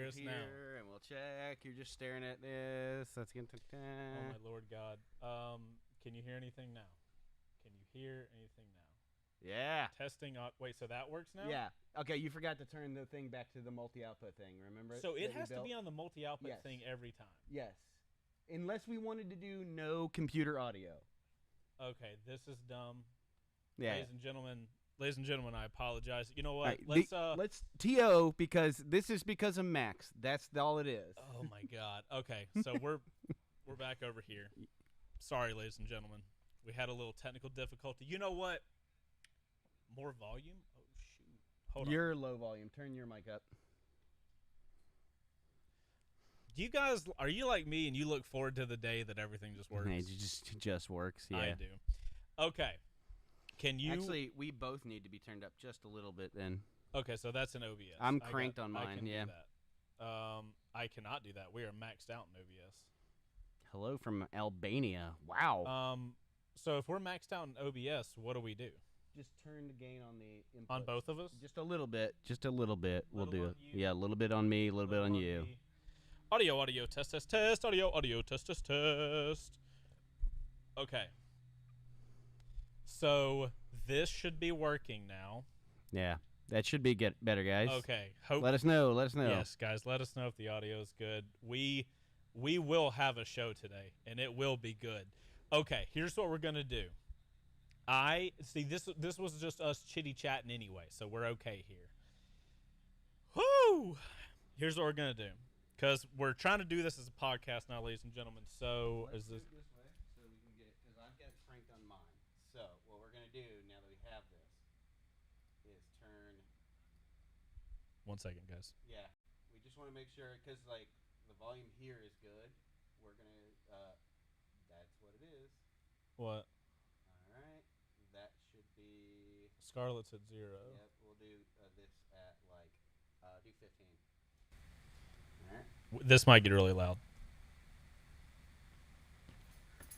hear us now? And we'll check. You're just staring at this. Let's get to Oh my Lord God. Can you hear anything now? Can you hear anything now? Yeah. Testing. Wait, so that works now? Yeah. Okay, you forgot to turn the thing back to the multi-output thing. Remember? So it has to be on the multi-output Yes. thing every time. Yes. Unless we wanted to do no computer audio. Okay, this is dumb. Yeah. Ladies and gentlemen, I apologize. You know what? Right, let's TO because this is because of Max. That's all it is. Oh my God. Okay, so we're back over here. Sorry, ladies and gentlemen. We had a little technical difficulty. You know what? More volume? Oh shoot. Hold on. You're low volume. Turn your mic up. You guys, are you like me and you look forward to the day that everything just works? It just works. Yeah. I do. Okay. Can you Actually, we both need to be turned up just a little bit then. Okay, so that's an OBS. I'm cranked on mine, I can yeah. do that. I cannot do that. We are maxed out in OBS. Hello from Albania. Wow. So if we're maxed out in OBS, what do we do? Just turn the gain on the input. On both of us? Just a little bit. Just a little bit. We'll do it. You. Yeah, a little bit on me, a little bit on you. Me. Audio, test, audio, test, test. Okay. So this should be working now. Yeah, that should be better, guys. Okay. Let us know. Let us know. Yes, guys, let us know if the audio is good. We will have a show today, and it will be good. Okay, here's what we're gonna do. I see this was just us chitty chatting anyway, so we're okay here. Whoo! Here's what we're gonna do, because we're trying to do this as a podcast now, ladies and gentlemen. So Let's is this? do it this way so we can get because I've got it cranked on mine. So what we're gonna do now that we have this is turn. 1 second, guys. Yeah, we just want to make sure because like the volume here is good. We're gonna. That's what it is. What? All right, that should be. Scarlett's at 0. Yep, we'll do this at like do 15. All right. This might get really loud.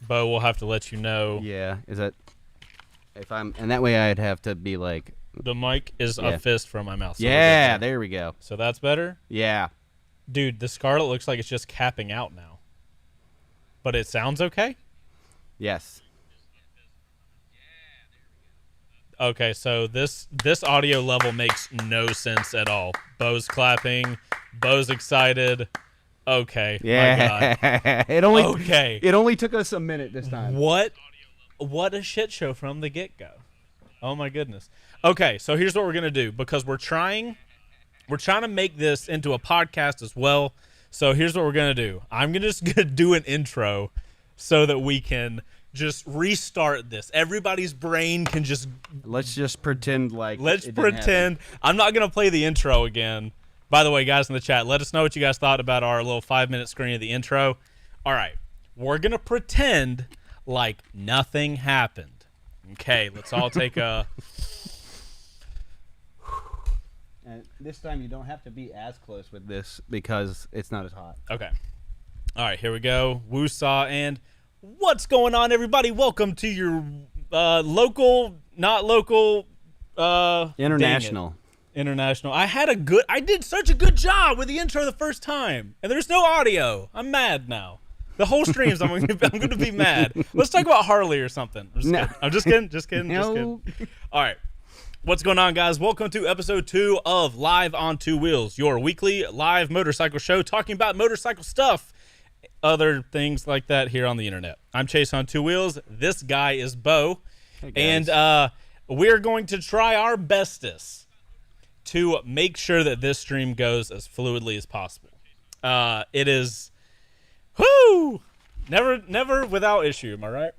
Bo, we'll have to let you know. Yeah, is that if I'm and that way I'd have to be like The mic is a fist from my mouth. So yeah, there we go. So that's better? Yeah. Dude, the Scarlett looks like it's just capping out now. But it sounds okay? Yes. Okay, so this audio level makes no sense at all. Bo's clapping. Bo's excited. Okay. Yeah. My God. It only took us a minute this time. What a shit show from the get-go. Oh my goodness. Okay, so here's what we're gonna do because we're trying to make this into a podcast as well. So here's what we're gonna do. I'm just gonna do an intro so that we can just restart this. Everybody's brain can just. Let's just pretend like. Let's pretend. I'm not gonna play the intro again. By the way, guys in the chat, let us know what you guys thought about our little 5-minute screen of the intro. All right, we're gonna pretend like nothing happened. Okay, let's all take a. And this time you don't have to be as close with this because it's not as hot. Okay. All right, here we go. Woosaw and what's going on, everybody? Welcome to your local, not local, International. International. I did such a good job with the intro the first time, and there's no audio. I'm mad now. The whole streams, I'm going to be mad. Let's talk about Harley or something. I'm just kidding. Just kidding. No. All right. What's going on, guys? Welcome to episode 2 of Live on Two Wheels, your weekly live motorcycle show talking about motorcycle stuff, other things like that here on the internet. I'm Chaseontwowheels. This guy is Bo. Hey, guys. And we're going to try our bestest to make sure that this stream goes as fluidly as possible. It is, never without issue. Am I right?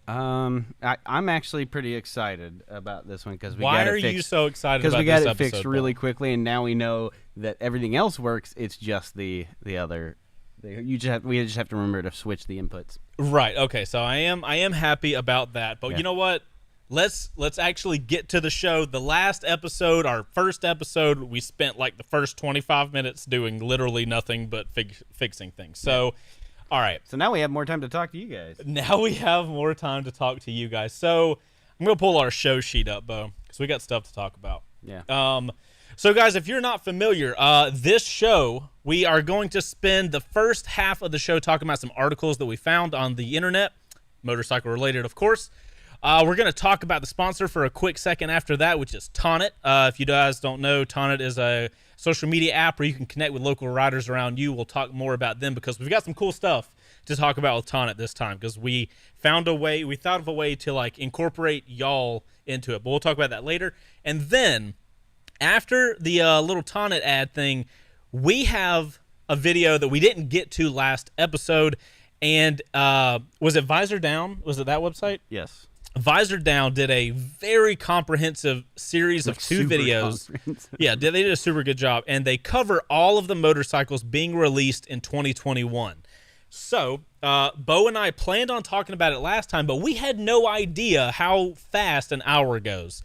I'm actually pretty excited about this one because we Why got are it fixed. you so excited? Because about we got this it fixed episode, really Bo? quickly, and now we know that everything else works. It's just the other. We just have to remember to switch the inputs. Right. Okay. So I am happy about that. But you know what? Let's actually get to the show. The last episode, our first episode, we spent like the first 25 minutes doing literally nothing but fixing things. So, all right. So now we have more time to talk to you guys. Now we have more time to talk to you guys. So I'm gonna pull our show sheet up, Bo, because we got stuff to talk about. Yeah. So, guys, if you're not familiar, this show, we are going to spend the first half of the show talking about some articles that we found on the internet, motorcycle related, of course. We're going to talk about the sponsor for a quick second after that, which is Tonit. If you guys don't know, Tonit is a social media app where you can connect with local riders around you. We'll talk more about them because we've got some cool stuff to talk about with Tonit this time because we thought of a way to like incorporate y'all into it. But we'll talk about that later. And then after the little Tonit ad thing, we have a video that we didn't get to last episode. And was it Visor Down? Was it that website? Yes. Visor Down did a very comprehensive series of 2 videos. Yeah, they did a super good job. And they cover all of the motorcycles being released in 2021. So, Bo and I planned on talking about it last time, but we had no idea how fast an hour goes.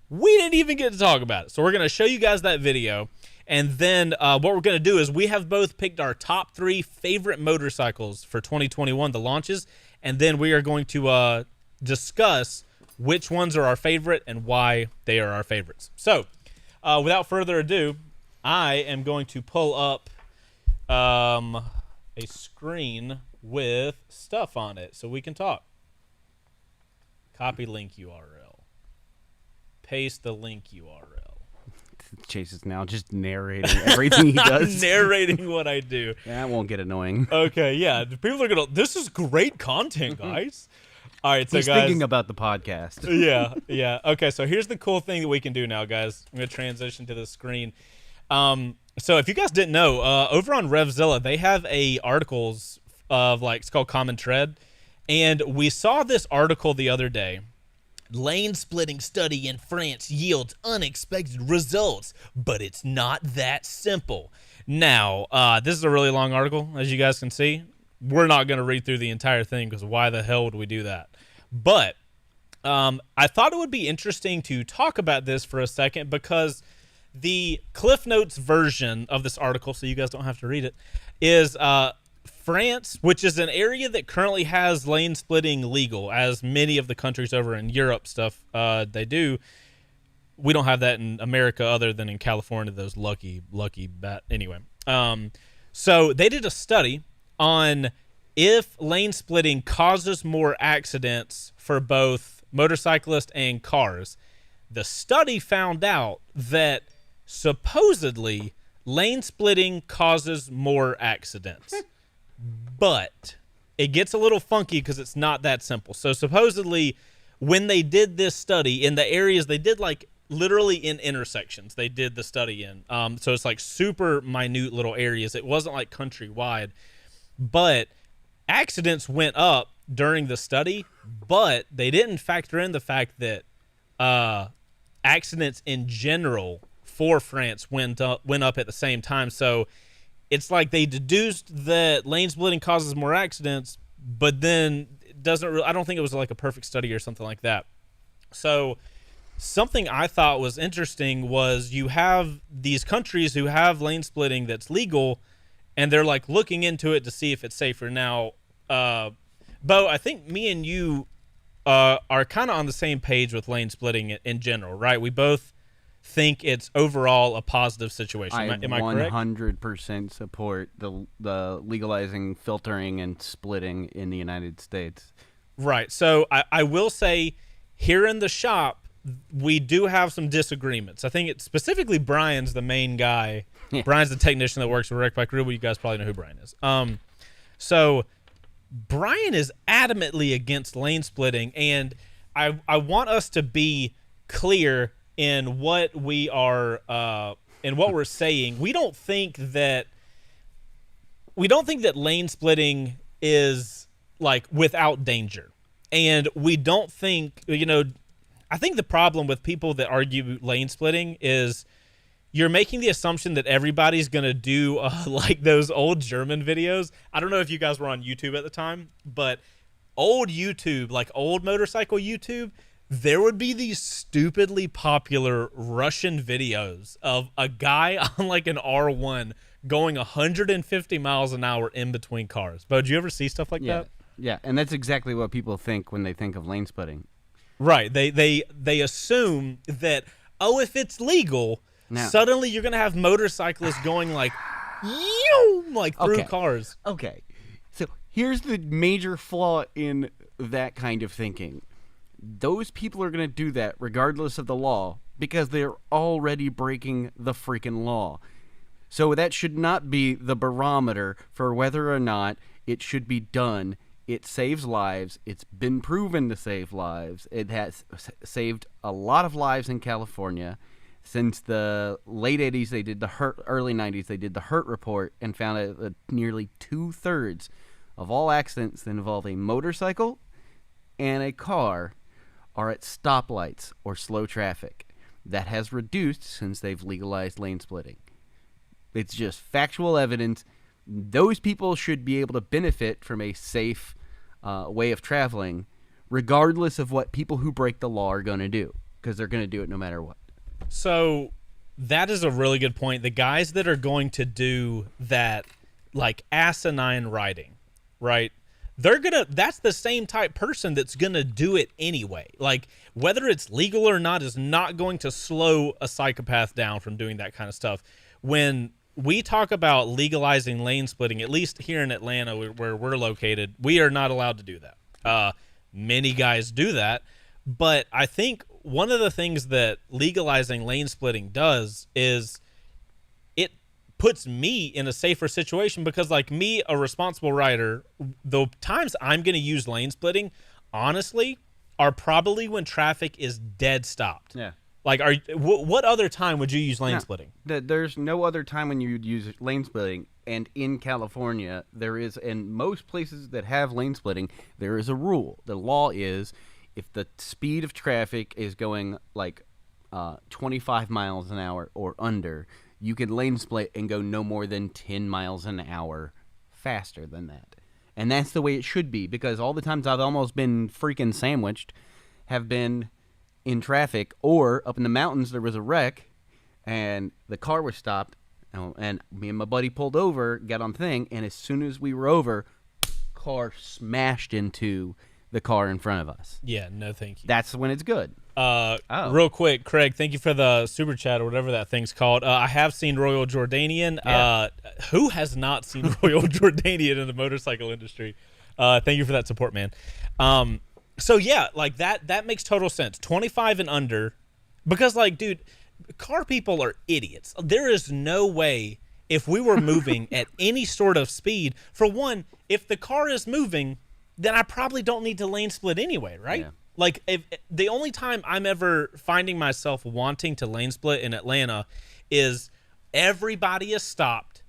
We didn't even get to talk about it. So we're going to show you guys that video. And then what we're going to do is we have both picked our top 3 favorite motorcycles for 2021, the launches. And then we are going to discuss which ones are our favorite and why they are our favorites. So, without further ado, I am going to pull up a screen with stuff on it so we can talk. Copy link URL. Paste the link URL. Chase is now just narrating everything he does. Narrating what I do. That won't get annoying. Okay, yeah. People are going to... This is great content, guys. All right, so He's guys, thinking about the podcast. yeah. Okay, so here's the cool thing that we can do now, guys. I'm going to transition to the screen. So if you guys didn't know, over on RevZilla, they have articles of it's called Common Tread. And we saw this article the other day. Lane splitting study in France yields unexpected results, but it's not that simple. Now, this is a really long article, as you guys can see. We're not going to read through the entire thing because why the hell would we do that? But I thought it would be interesting to talk about this for a second because the Cliff Notes version of this article, so you guys don't have to read it, is France, which is an area that currently has lane splitting legal, as many of the countries over in Europe stuff they do. We don't have that in America other than in California, those lucky bat. Anyway, so they did a study on if lane splitting causes more accidents for both motorcyclists and cars. The study found out that supposedly lane splitting causes more accidents. But it gets a little funky because it's not that simple. So supposedly when they did this study in the areas, they did literally in intersections, they did the study in. So it's super minute little areas. It wasn't countrywide. But accidents went up during the study, but they didn't factor in the fact that accidents in general for France went up at the same time. So it's they deduced that lane splitting causes more accidents, but then it doesn't really, I don't think it was a perfect study or something like that. So something I thought was interesting was you have these countries who have lane splitting that's legal, and they're looking into it to see if it's safer. Now, Bo, I think me and you are kind of on the same page with lane splitting in general, right? We both think it's overall a positive situation. Am I correct? 100% support the legalizing filtering and splitting in the United States. Right. So I will say here in the shop, we do have some disagreements. I think it's specifically Brian's the main guy. Yeah. Brian's the technician that works with Wreck Bike Real. You guys probably know who Brian is. So Brian is adamantly against lane splitting, and I want us to be clear in what we are in what we're saying. We don't think that lane splitting is without danger, and we don't think I think the problem with people that argue lane splitting is you're making the assumption that everybody's going to do those old German videos. I don't know if you guys were on YouTube at the time, but old YouTube, old motorcycle YouTube, there would be these stupidly popular Russian videos of a guy on an R1 going 150 miles an hour in between cars. Bo, did you ever see stuff like that? Yeah, and that's exactly what people think when they think of lane splitting. Right. They assume that, if it's legal, Now, Suddenly, you're gonna have motorcyclists going like through cars. Okay. So here's the major flaw in that kind of thinking. Those people are going to do that regardless of the law because they're already breaking the freaking law. So that should not be the barometer for whether or not it should be done. It saves lives. It's been proven to save lives. It has saved a lot of lives in California. Since the late 80s, they did the early 90s, they did the Hurt Report and found out that nearly 2/3 of all accidents that involve a motorcycle and a car are at stoplights or slow traffic. That has reduced since they've legalized lane splitting. It's just factual evidence. Those people should be able to benefit from a safe way of traveling, regardless of what people who break the law are going to do, because they're going to do it no matter what. So that is a really good point. The guys that are going to do that, like asinine riding, right? That's the same type person that's going to do it anyway. Like, whether it's legal or not is not going to slow a psychopath down from doing that kind of stuff. When we talk about legalizing lane splitting, at least here in Atlanta where we're located, we are not allowed to do that. Many guys do that, but I think one of the things that legalizing lane splitting does is it puts me in a safer situation, because like me, a responsible rider, the times I'm going to use lane splitting, honestly, are probably when traffic is dead stopped. Yeah. Like, what other time would you use lane splitting? There's no other time when you would use lane splitting. And in California, there is, in most places that have lane splitting, there is a rule. The law is, if the speed of traffic is going like 25 miles an hour or under, you can lane split and go no more than 10 miles an hour faster than that. And that's the way it should be, because all the times I've almost been freaking sandwiched have been in traffic, or up in the mountains there was a wreck and the car was stopped, and me and my buddy pulled over, got on thing, and as soon as we were over, car smashed into the car in front of us. Yeah, no thank you. That's when it's good. Real quick, Craig, thank you for the super chat or whatever that thing's called. I have seen Royal Jordanian. Yeah. Who has not seen Royal Jordanian in the motorcycle industry? Thank you for that support, man. So yeah, like that makes total sense. 25 and under, because like, dude, car people are idiots. There is no way, if we were moving at any sort of speed, for one, if the car is moving, then I probably don't need to lane split anyway, right? Yeah. Like, if the only time I'm ever finding myself wanting to lane split in Atlanta is everybody is stopped,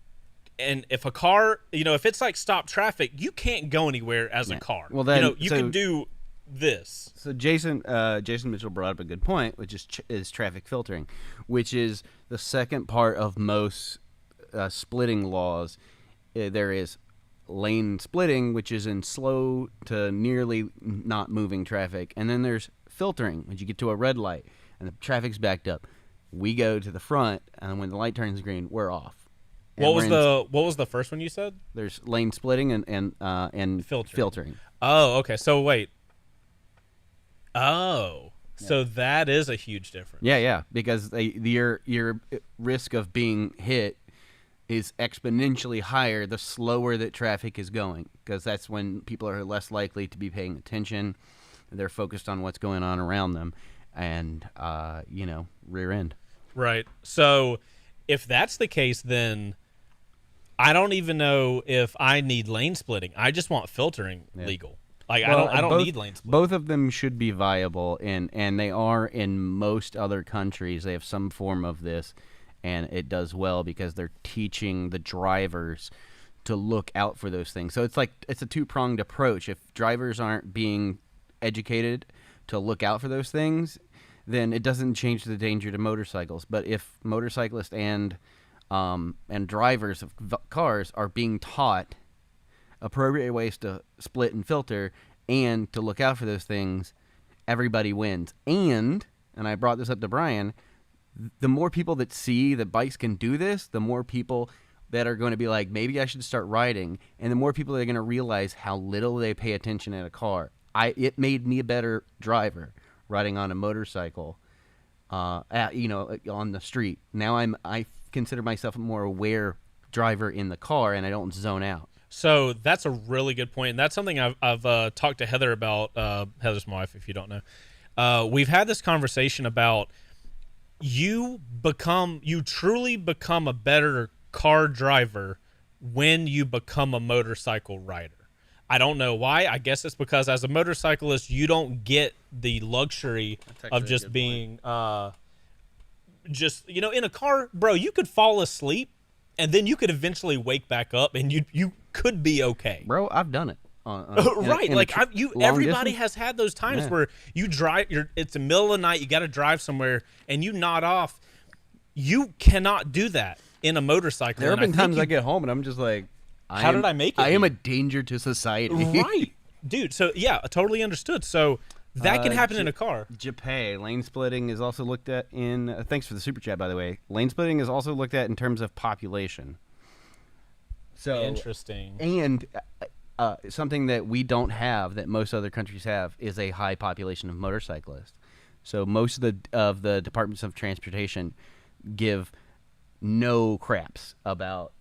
and if a car, if it's like stop traffic, you can't go anywhere as a car. Well, then you can do this. So Jason Mitchell brought up a good point, which is traffic filtering, which is the second part of most splitting laws. There is lane splitting, which is in slow to nearly not moving traffic, and then there's filtering, when you get to a red light and the traffic's backed up. We go to the front, and when the light turns green, we're off. What was the first one you said? There's lane splitting and filtering. Oh, okay. So wait. Oh, yeah. So that is a huge difference. Yeah, because your risk of being hit is exponentially higher the slower that traffic is going, because that's when people are less likely to be paying attention. They're focused on what's going on around them, and rear end. Right. So if that's the case, then I don't even know if I need lane splitting. I just want filtering legal. Like, well, I don't need lane splitting. Both of them should be viable, and they are in most other countries. They have some form of this, and it does well because they're teaching the drivers to look out for those things. So it's a two-pronged approach. If drivers aren't being educated to look out for those things, then it doesn't change the danger to motorcycles. But if motorcyclists and drivers of cars are being taught appropriate ways to split and filter and to look out for those things, everybody wins. And I brought this up to Brian, the more people that see that bikes can do this, the more people that are going to be like, maybe I should start riding, and the more people that are going to realize how little they pay attention in a car. It made me a better driver riding on a motorcycle, on the street. Now I consider myself a more aware driver in the car, and I don't zone out. So that's a really good point, and that's something I've talked to Heather about. Heather's my wife, if you don't know. We've had this conversation about you truly become a better car driver when you become a motorcycle rider. I don't know why. I guess it's because as a motorcyclist, you don't get the luxury of just being in a car, bro. You could fall asleep and then you could eventually wake back up and you could be okay. Bro, I've done it. Right. Everybody has had those times where you drive, it's the middle of the night, you got to drive somewhere and you nod off. You cannot do that in a motorcycle. There have been times I get home and I'm just like, how did I make it? I am a danger to society. Right. Dude, so yeah, totally understood. So that can happen in a car. Japay, lane splitting is also looked at in, thanks for the super chat, by the way. Lane splitting is also looked at in terms of population. So interesting. And something that we don't have that most other countries have is a high population of motorcyclists. So most of the departments of transportation give no craps about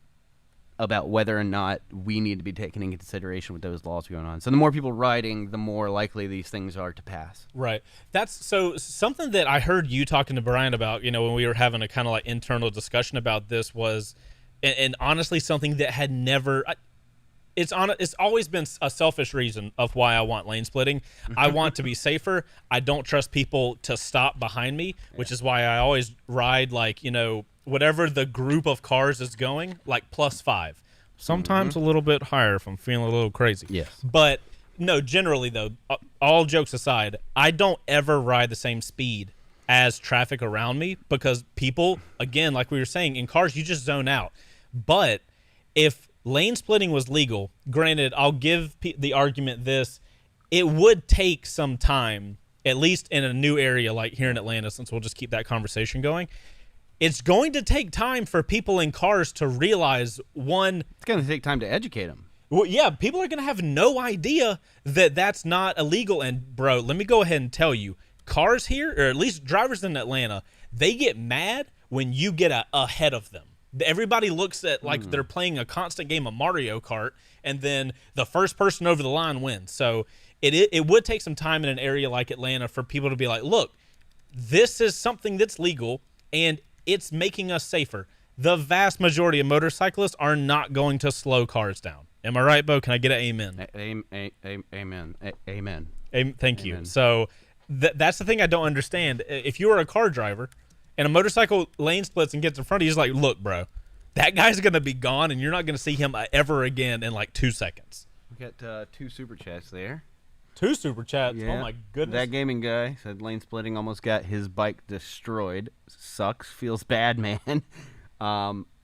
whether or not we need to be taken into consideration with those laws going on. So the more people riding, the more likely these things are to pass. Right. That's so something that I heard you talking to Brian about, when we were having a kind of like internal discussion about this was, and honestly something that had never, it's always been a selfish reason of why I want lane splitting. I want to be safer. I don't trust people to stop behind me, which is why I always ride whatever the group of cars is going, like +5. Sometimes a little bit higher if I'm feeling a little crazy. Yes. But no, generally though, all jokes aside, I don't ever ride the same speed as traffic around me because people, again, like we were saying, in cars, you just zone out. But if lane splitting was legal, granted, I'll give the argument this, it would take some time, at least in a new area like here in Atlanta, since we'll just keep that conversation going. It's going to take time for people in cars to realize, one... It's going to take time to educate them. Well, yeah, people are going to have no idea that that's not illegal. And, bro, let me go ahead and tell you, cars here, or at least drivers in Atlanta, they get mad when you get ahead of them. Everybody looks at like they're playing a constant game of Mario Kart, and then the first person over the line wins. So it would take some time in an area like Atlanta for people to be like, look, this is something that's legal, and it's making us safer. The vast majority of motorcyclists are not going to slow cars down. Am I right, Bo? Can I get an amen? Amen. Amen. Thank you. So that's the thing I don't understand. If you are a car driver and a motorcycle lane splits and gets in front of you, he's like, look, bro, that guy's going to be gone, and you're not going to see him ever again in like 2 seconds. We got 2 super chats there. 2 super chats. Yeah. Oh my goodness. That gaming guy said lane splitting almost got his bike destroyed. Sucks. Feels bad, man.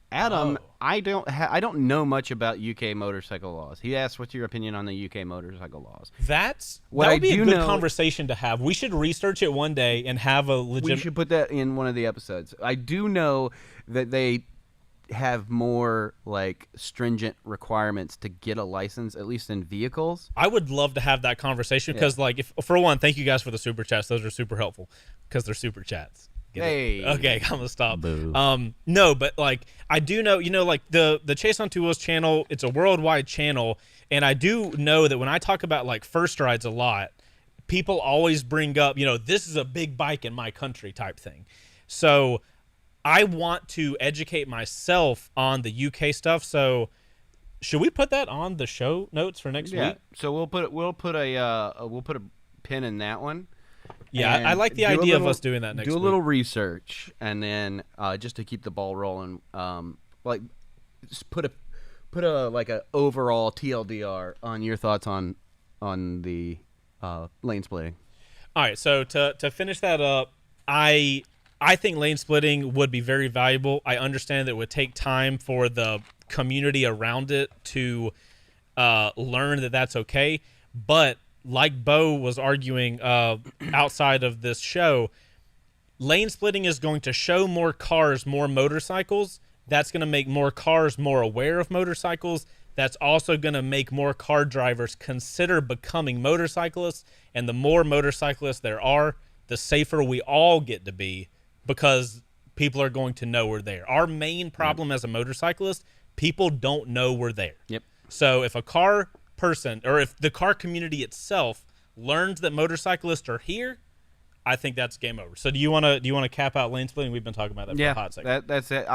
Adam, I don't know much about UK motorcycle laws. He asked, "What's your opinion on the UK motorcycle laws?" That would be a good conversation to have. We should research it one day and have a legit. We should put that in one of the episodes. I do know that they have more like stringent requirements to get a license, at least in vehicles. I would love to have that conversation because, like, if for one, thank you guys for the super chats. Those are super helpful because they're super chats. Hey. Okay, I'm gonna stop. Boo. No, but like I do know, like the Chaseontwowheels channel, it's a worldwide channel, and I do know that when I talk about like first rides a lot, people always bring up, this is a big bike in my country type thing. So I want to educate myself on the UK stuff. So should we put that on the show notes for next week? So we'll put a pin in that one. Yeah, I like the idea of us doing that next week. Do a little research, and then just to keep the ball rolling, like just put a like a overall TLDR on your thoughts on the lane splitting. All right, so to finish that up, I think lane splitting would be very valuable. I understand that it would take time for the community around it to learn that that's okay, but like Bo was arguing outside of this show, lane splitting is going to show more cars, more motorcycles. That's going to make more cars more aware of motorcycles. That's also going to make more car drivers consider becoming motorcyclists. And the more motorcyclists there are, the safer we all get to be. because people are going to know we're there. Our main problem as a motorcyclist, people don't know we're there. Yep. So if a car person or if the car community itself learns that motorcyclists are here, I think that's game over. So do you want to cap out lane splitting? We've been talking about that for a hot second. That's it.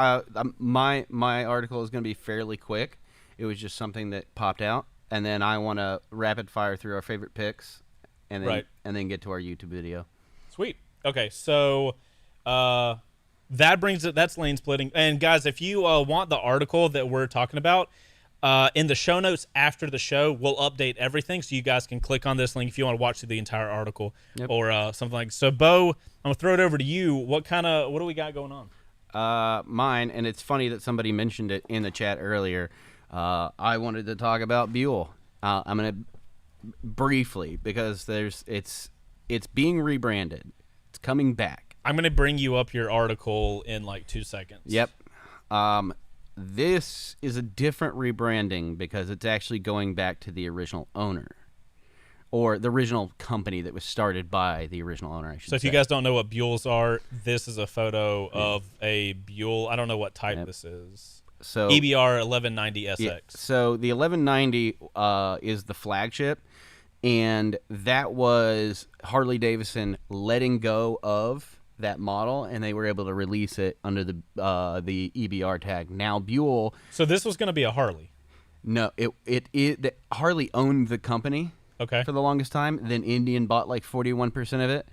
My article is going to be fairly quick. It was just something that popped out, and then I want to rapid fire through our favorite picks, and then get to our YouTube video. Sweet. Okay, so that's lane splitting. And guys, if you want the article that we're talking about, in the show notes after the show, we'll update everything so you guys can click on this link if you want to watch through the entire article or something like that. So, Bo, I'm going to throw it over to you. What do we got going on? Mine, and it's funny that somebody mentioned it in the chat earlier. I wanted to talk about Buell. I'm going to briefly because it's being rebranded. It's coming back. I'm going to bring you up your article in like 2 seconds. Yep. This is a different rebranding because it's actually going back to the original owner. Or the original company that was started by the original owner, I should say. So if you guys don't know what Buells are, this is a photo of a Buell. I don't know what type this is. So EBR 1190 SX. Yeah, so the 1190 is the flagship, and that was Harley Davidson letting go of that model, and they were able to release it under the EBR tag. Now Buell. So this was going to be a Harley. No, Harley owned the company. Okay. For the longest time. Then Indian bought like 41% of it.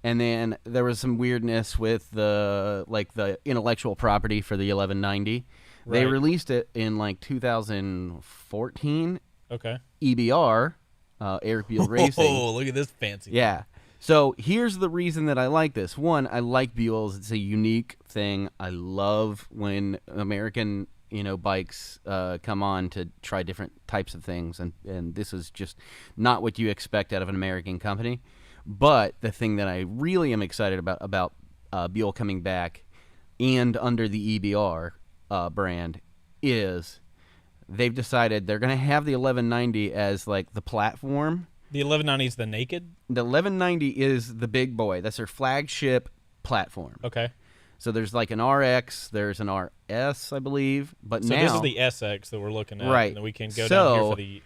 And then there was some weirdness with the intellectual property for the 1190. Right. They released it in like 2014. Okay. EBR, Eric Buell Racing. Oh, look at this fancy. Yeah. So here's the reason that I like this. One, I like Buell's. It's a unique thing. I love when American bikes come on to try different types of things, and this is just not what you expect out of an American company. But the thing that I really am excited about Buell coming back and under the EBR brand is they've decided they're going to have the 1190 as like the platform. The 1190 is the naked? The 1190 is the big boy. That's their flagship platform. Okay. So there's like an RX, there's an RS, I believe, but so now this is the SX that we're looking at, right? And then we can go down here for the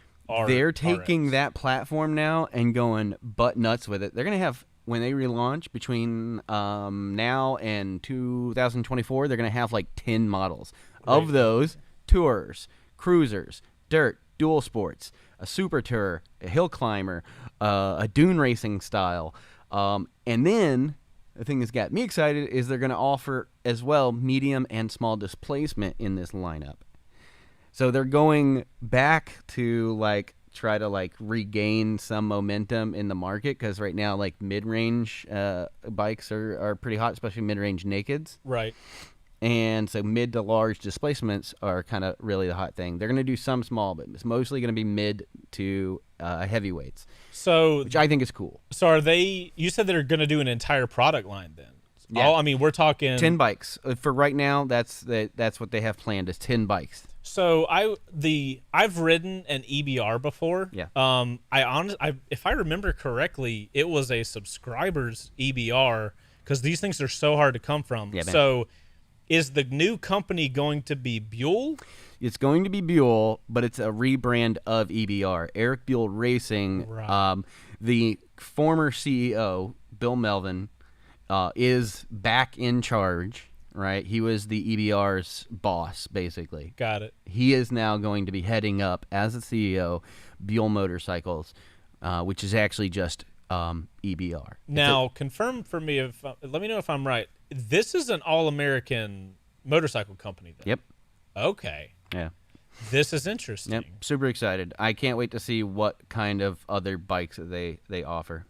They're taking RX. that platform now and going butt nuts with it. They're gonna have when they relaunch between now and 2024, they're gonna have like 10 models. Great. Of those, tours, cruisers, dirt, dual sports, a super tour, a hill climber, a dune racing style, and then. The thing that's got me excited is they're going to offer as well medium and small displacement in this lineup. So they're going back to try to regain some momentum in the market because right now mid-range bikes are pretty hot, especially mid-range nakeds. Right. And so mid to large displacements are kind of really the hot thing. They're going to do some small, but it's mostly going to be mid to heavyweights. So, which I think is cool. So are they? You said they're going to do an entire product line then. Yeah. We're talking 10 bikes for right now. That's what they have planned is 10 bikes. So I've ridden an EBR before. Yeah. If I remember correctly, it was a subscriber's EBR because these things are so hard to come from. Yeah, man. So. Is the new company going to be Buell? It's going to be Buell, but it's a rebrand of EBR. Eric Buell Racing, right. The former CEO, Bill Melvin, is back in charge, right? He was the EBR's boss, basically. Got it. He is now going to be heading up, as the CEO, Buell Motorcycles, which is actually just EBR. Now, confirm for me, let me know if I'm right. This is an all-American motorcycle company, then? Yep. Okay. Yeah. This is interesting. Yep. Super excited. I can't wait to see what kind of other bikes that they offer.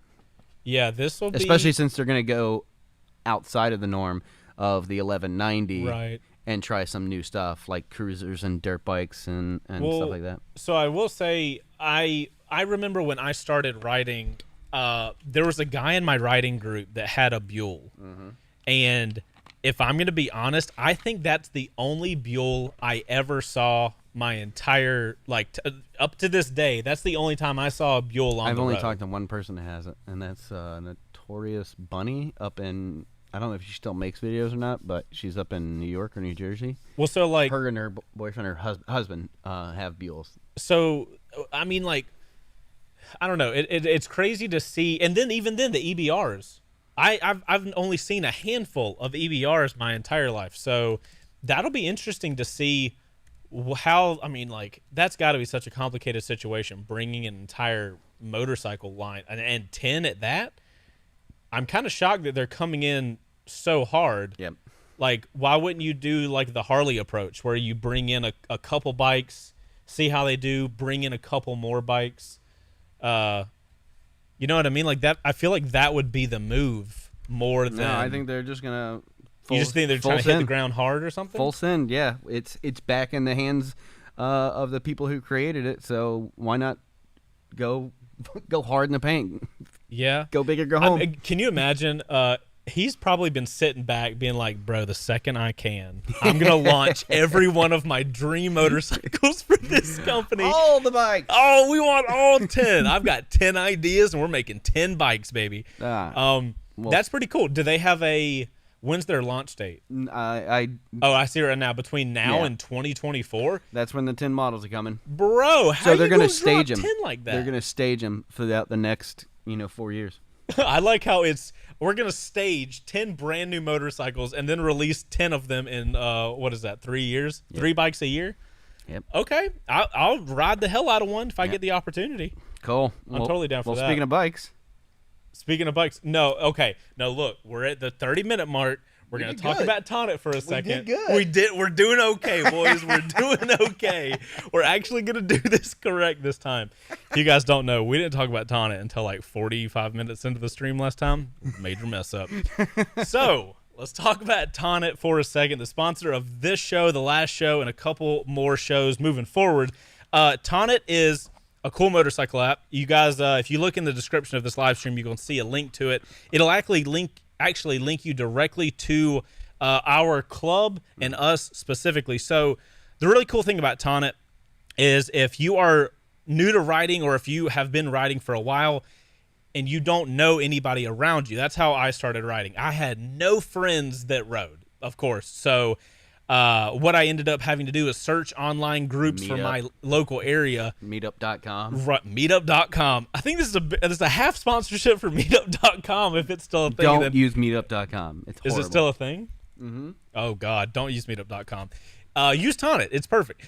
Yeah, this will be... Especially since they're going to go outside of the norm of the 1190 right. and try some new stuff like cruisers and dirt bikes and stuff like that. So I will say, I remember when I started riding, there was a guy in my riding group that had a Buell. Mm-hmm. And if I'm going to be honest, I think that's the only Buell I ever saw my entire, up to this day. That's the only time I saw a Buell on the road. I've only talked to one person that has it, and that's Notorious Bunny up in I don't know if she still makes videos or not, but she's up in New York or New Jersey. Well, so like her and her boyfriend or husband have Buells. So I mean, like, I don't know. It's crazy to see, and then even then the EBRs. I've only seen a handful of EBRs my entire life, so that'll be interesting to see how. I mean, like, that's got to be such a complicated situation, bringing an entire motorcycle line and 10 at that. I'm kind of shocked that they're coming in so hard. Yep. Like, why wouldn't you do like the Harley approach, where you bring in a couple bikes, see how they do, bring in a couple more bikes? You know what I mean? Like that. I feel like that would be the move more than. No, I think they're just gonna. You just think they're trying to hit the ground hard or something? Full send, yeah. It's back in the hands of the people who created it. So why not go hard in the paint? Yeah. Go big or go home. Can you imagine? He's probably been sitting back being like, bro, the second I can, I'm going to launch every one of my dream motorcycles for this company. All the bikes. Oh, we want all 10. I've got 10 ideas, and we're making 10 bikes, baby. Well, that's pretty cool. Do they have when's their launch date? I see right now. Between now and 2024? That's when the 10 models are coming. Bro, how so they're going to stage them 10 like that? They're going to stage them throughout the next, 4 years. I like how we're going to stage 10 brand new motorcycles and then release 10 of them in, 3 years? Yep. 3 bikes a year? Yep. Okay. I'll ride the hell out of one if I get the opportunity. Cool. I'm totally down for that. Speaking of bikes. No, okay. No, look, we're at the 30-minute mark. We're going to talk about Tonit for a second. We did good. We're doing okay, boys. We're doing okay. We're actually going to do this correct this time. If you guys don't know, we didn't talk about Tonit until like 45 minutes into the stream last time. Major mess up. So let's talk about Tonit for a second, the sponsor of this show, the last show, and a couple more shows moving forward. Tonit is a cool motorcycle app. You guys, if you look in the description of this live stream, you can see a link to it. It'll actually link you directly to our club and us specifically. So the really cool thing about Tonit is if you are new to riding or if you have been riding for a while and you don't know anybody around you, that's how I started riding. I had no friends that rode, of course. So what I ended up having to do is search online groups for my local area. Meetup.com. Meetup.com. I think this is a half sponsorship for Meetup.com if it's still a thing. Don't use Meetup.com. It's horrible. Is it still a thing? Mm-hmm. Oh, God. Don't use Meetup.com. Use Tonit. It's perfect.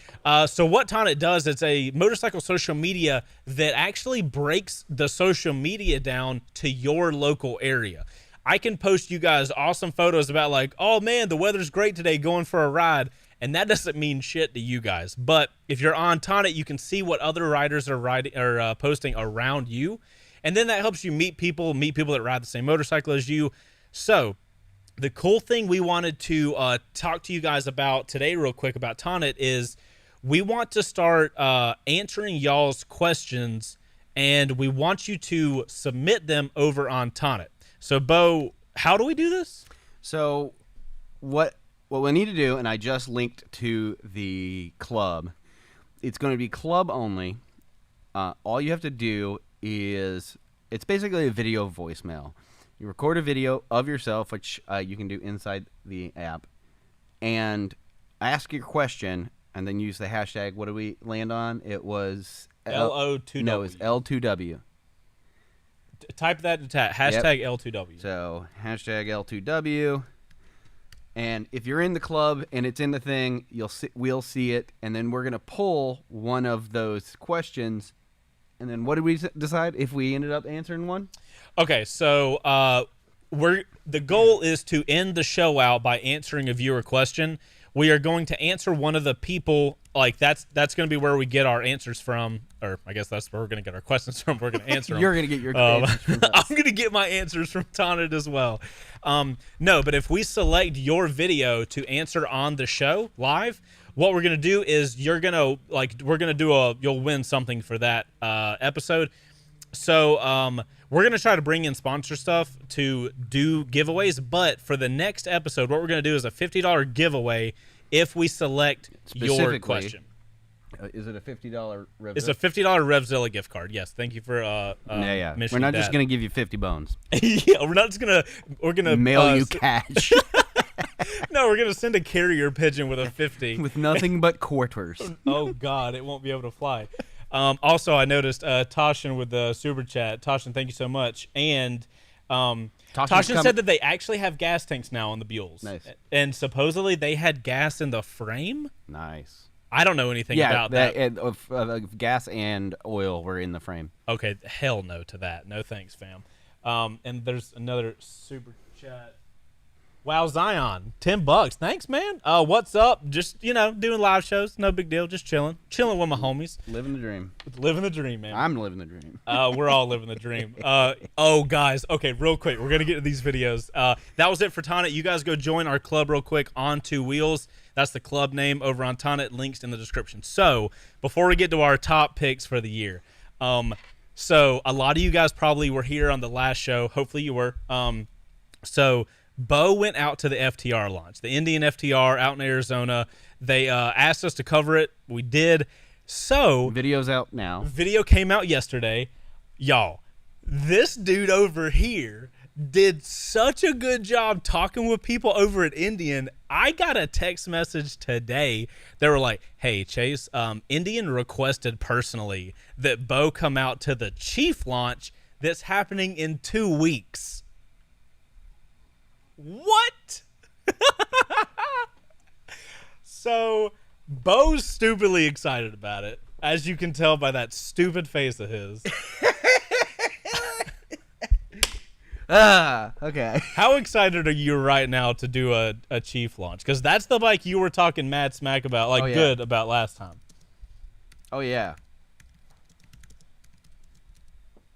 So what Tonit does, it's a motorcycle social media that actually breaks the social media down to your local area. I can post you guys awesome photos about like, oh man, the weather's great today, going for a ride, and that doesn't mean shit to you guys. But if you're on Tonit, you can see what other riders are posting around you, and then that helps you meet people that ride the same motorcycle as you. So the cool thing we wanted to talk to you guys about today real quick about Tonit is we want to start answering y'all's questions, and we want you to submit them over on Tonit. So, Bo, how do we do this? So, what we need to do, and I just linked to the club. It's going to be club only. All you have to do is, it's basically a video voicemail. You record a video of yourself, which you can do inside the app, and ask your question, and then use the hashtag. What did we land on? It was LO2W. No, it's L2W. Type that in chat. Hashtag L2W. So, hashtag L2W. And if you're in the club and it's in the thing, we'll see it. And then we're going to pull one of those questions. And then what did we decide if we ended up answering one? Okay, so the goal is to end the show out by answering a viewer question. We are going to answer one of the people, like that's going to be where we get our answers from, or I guess that's where we're going to get our questions from. We're going to answer them. You're going to get your answers from us. I'm going to get my answers from Tonit as well. No, but if we select your video to answer on the show live, what we're going to do is you'll win something for that episode. So we're going to try to bring in sponsor stuff to do giveaways, but for the next episode, what we're going to do is a $50 giveaway if we select your question. Is it a $50 Revzilla? It's a $50 Revzilla gift card. Yes, thank you for Yeah. We're mentioning not just that. gonna give you 50 bones. Yeah, we're not just gonna Mail you cash No, we're gonna send a carrier pigeon with a 50 with nothing but quarters. Oh God, it won't be able to fly. Also, I noticed Toshin with the super chat. Toshin, thank you so much. And Toshin said that they actually have gas tanks now on the Buells. Nice. And supposedly they had gas in the frame. Nice. I don't know anything about that. Gas and oil were in the frame. Okay, hell no to that. No thanks, fam. And there's another super chat. Wow, Zion, $10. Thanks, man. What's up? Just doing live shows. No big deal. Just chilling with my homies. Living the dream. Living the dream, man. I'm living the dream. We're all living the dream. Oh, guys. Okay, real quick. We're gonna get to these videos. That was it for Tonit. You guys go join our club real quick. Ontwowheels. That's the club name over on Tonit. Links in the description. So before we get to our top picks for the year, so a lot of you guys probably were here on the last show. Hopefully you were. So Bo went out to the FTR launch, the Indian FTR out in Arizona. They asked us to cover it. We did. So video's out now. Video came out yesterday. Y'all, this dude over here did such a good job talking with people over at Indian. I got a text message today. They were like, hey, Chase, Indian requested personally that Bo come out to the Chief launch that's happening in 2 weeks. What? So Bo's stupidly excited about it, as you can tell by that stupid face of his. Okay. How excited are you right now to do a Chief launch? Because that's the bike you were talking mad smack about, like good about last time. Oh, yeah.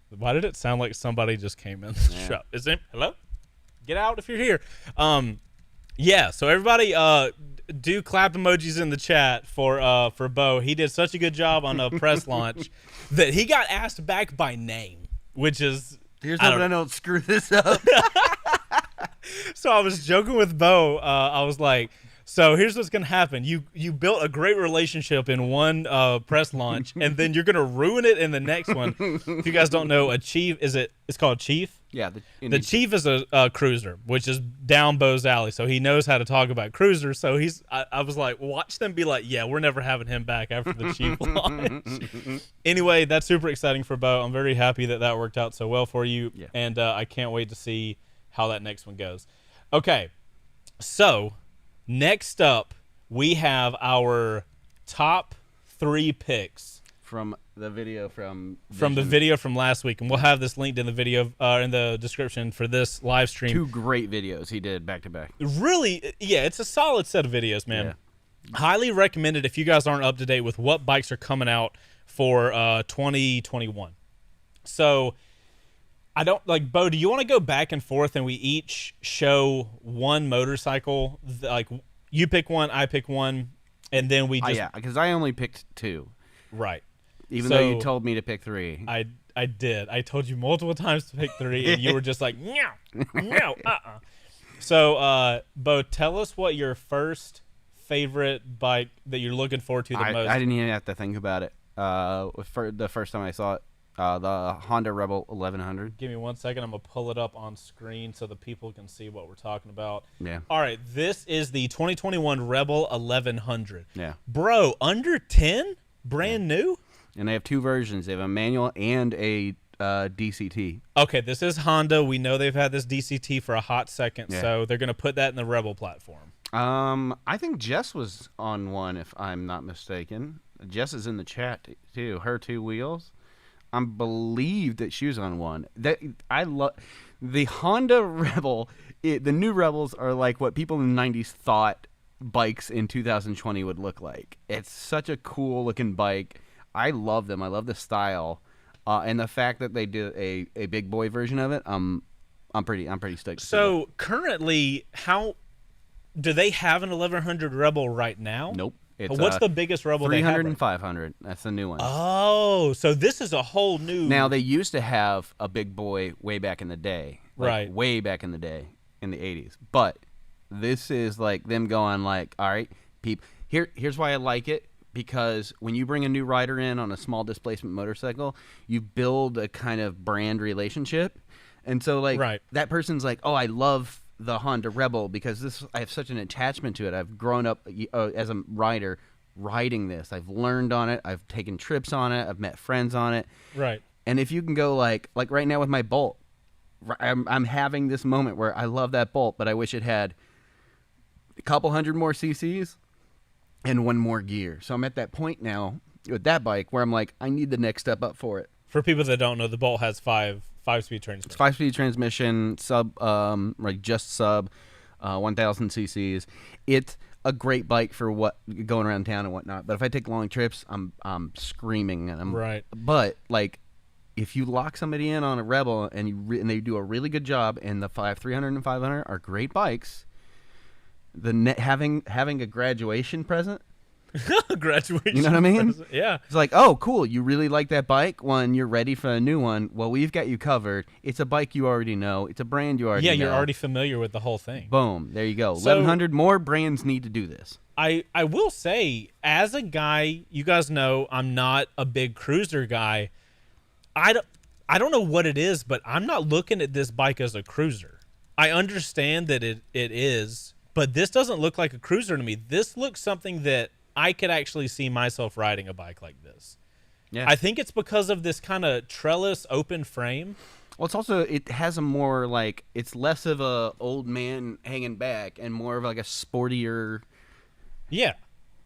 Why did it sound like somebody just came in the shop? Is it? Hello? Get out if you're here. Yeah, so everybody do clap emojis in the chat for Bo. He did such a good job on a press launch that he got asked back by name, which is... Here's hoping I don't screw this up. So I was joking with Bo. I was like, so here's what's going to happen. You built a great relationship in one press launch, and then you're going to ruin it in the next one. If you guys don't know, a Chief, it's called Chief? Yeah. The Chief is a cruiser, which is down Bo's alley, so he knows how to talk about cruisers. So I was like, watch them be like, yeah, we're never having him back after the Chief launch. Anyway, that's super exciting for Bo. I'm very happy that worked out so well for you, and I can't wait to see how that next one goes. Okay, so next up, we have our top 3 picks. From the video from the video from last week, and we'll have this linked in the video in the description for this live stream. 2 great videos he did back to back. Really, yeah, it's a solid set of videos, man. Yeah. Highly recommended if you guys aren't up to date with what bikes are coming out for 2021. So I don't like Bo. Do you want to go back and forth and we each show one motorcycle? Like you pick one, I pick one, and then we just because I only picked 2. Right. Even though you told me to pick 3. I did. I told you multiple times to pick 3, and you were just like, no, So, Bo, tell us what your first favorite bike that you're looking forward to the most. I didn't even have to think about it. For the first time I saw it, the Honda Rebel 1100. Give me 1 second. I'm going to pull it up on screen so the people can see what we're talking about. Yeah. All right. This is the 2021 Rebel 1100. Yeah. Bro, under 10? Brand new? And they have 2 versions. They have a manual and a DCT. Okay, this is Honda. We know they've had this DCT for a hot second, so they're going to put that in the Rebel platform. I think Jess was on one, if I'm not mistaken. Jess is in the chat, too. Her 2 wheels. I believe that she was on one. I love the Honda Rebel. The new Rebels are like what people in the 90s thought bikes in 2020 would look like. It's such a cool looking bike. I love them. I love the style, and the fact that they did a big boy version of it. I'm pretty stoked. So currently, how do they have an 1100 Rebel right now? Nope. What's the biggest Rebel 300 they have? and 500. That's the new one. Oh, so this is a whole new. Now they used to have a big boy way back in the day, right? Way back in the day, in the 80s. But this is like them going like, all right, here's why I like it. because when you bring a new rider in on a small displacement motorcycle, you build a kind of brand relationship. And so, like, Right. that person's like, oh, I love the Honda Rebel because I have such an attachment to it. I've grown up as a rider riding this. I've learned on it. I've taken trips on it. I've met friends on it. Right. And if you can go like right now with my Bolt, I'm having this moment where I love that Bolt, but I wish it had a couple hundred more cc's and one more gear. So I'm at that point now with that bike where I'm like, I need the next step up for it. For people that don't know, the Bolt has five-speed transmission. It's 5-speed transmission, just sub 1,000 cc's. It's a great bike for what going around town and whatnot. But if I take long trips, I'm screaming. And Right. But like, if you lock somebody in on a Rebel and they do a really good job, and the 300 and 500 are great bikes, having a graduation present. Graduation. You know what I mean? Present. Yeah. It's like, oh, cool. You really like that bike? When you're ready for a new one, well, we've got you covered. It's a bike you already know. It's a brand you already know. Yeah, you're already familiar with the whole thing. Boom. There you go. So, 1,100 more brands need to do this. I will say, as a guy, you guys know I'm not a big cruiser guy. I don't know what it is, but I'm not looking at this bike as a cruiser. I understand that it is, but this doesn't look like a cruiser to me. This looks something that I could actually see myself riding a bike like this. Yeah. I think it's because of this kind of trellis open frame. Well, it's also, it has a more like, it's less of a old man hanging back and more of like a sportier. Yeah.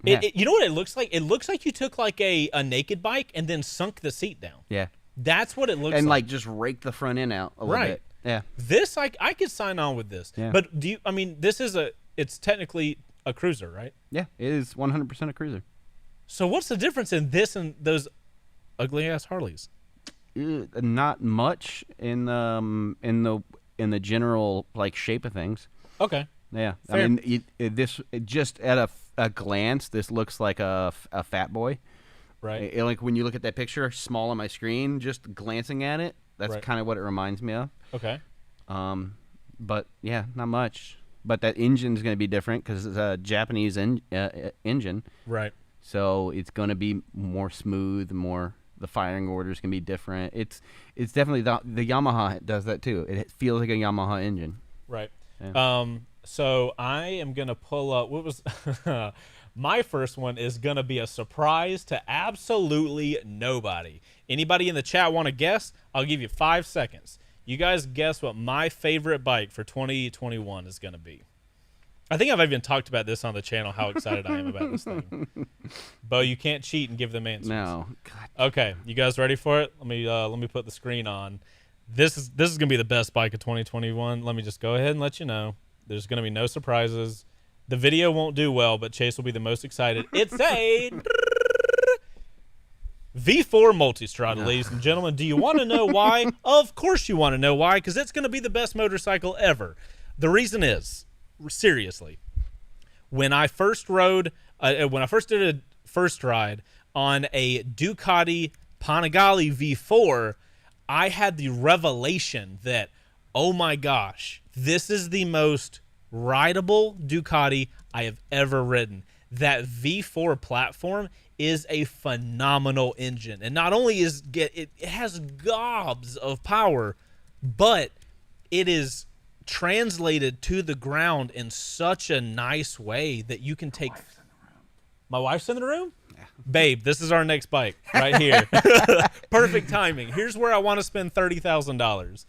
Yeah. You know what it looks like? It looks like you took like a naked bike and then sunk the seat down. Yeah. That's what it looks And like. like just rake the front end out a little bit. Yeah. This, I could sign on with this. Yeah. But this is it's technically a cruiser, right? Yeah. It is 100% a cruiser. So what's the difference in this and those ugly ass Harleys? Not much in the general like shape of things. Okay. Yeah. Fair. I mean, just at a glance, this looks like a fat boy. Right. Like when you look at that picture, small on my screen, just glancing at it, that's Right. kind of what it reminds me of. Okay. But yeah, not much. But that engine's going to be different because it's a Japanese engine. Right. So it's going to be more smooth, the firing orders can be different. It's definitely the Yamaha does that too. It feels like a Yamaha engine. Right. Yeah. So I am gonna pull up. What was my first one is gonna be a surprise to absolutely nobody. Anybody in the chat want to guess? I'll give you 5 seconds. You guys guess what my favorite bike for 2021 is gonna be. I think I've even talked about this on the channel, how excited I am about this thing. Bo, you can't cheat and give them answers. No. God. Okay, you guys ready for it? Let me put the screen on. This is gonna be the best bike of 2021. Let me just go ahead and let you know. There's gonna be no surprises. The video won't do well, but Chase will be the most excited. It's a V4 Multistrada, ladies and gentlemen. Do you want to know why? Of course you want to know why, because it's gonna be the best motorcycle ever. The reason is, seriously, when I first did a first ride on a Ducati Panigale V4, I had the revelation that, oh my gosh, this is the most rideable Ducati I have ever ridden. That V4 platform is a phenomenal engine, and not only it has gobs of power, but it is translated to the ground in such a nice way that you can take. My wife's in the room? Yeah. Babe, this is our next bike right here. Perfect timing. Here's where I want to spend $30,000.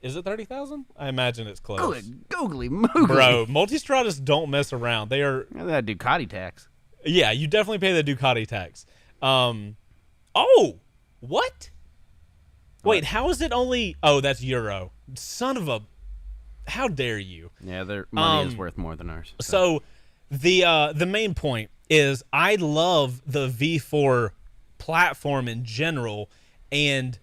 Is it 30,000? I imagine it's close. Good googly moogly. Bro, Multistradas don't mess around. They are. That Ducati tax. Yeah, you definitely pay the Ducati tax. Oh, what? Wait, how is it only? Oh, that's Euro. Son of a. How dare you? Yeah, their money is worth more than ours. So the main point is I love the V4 platform in general, and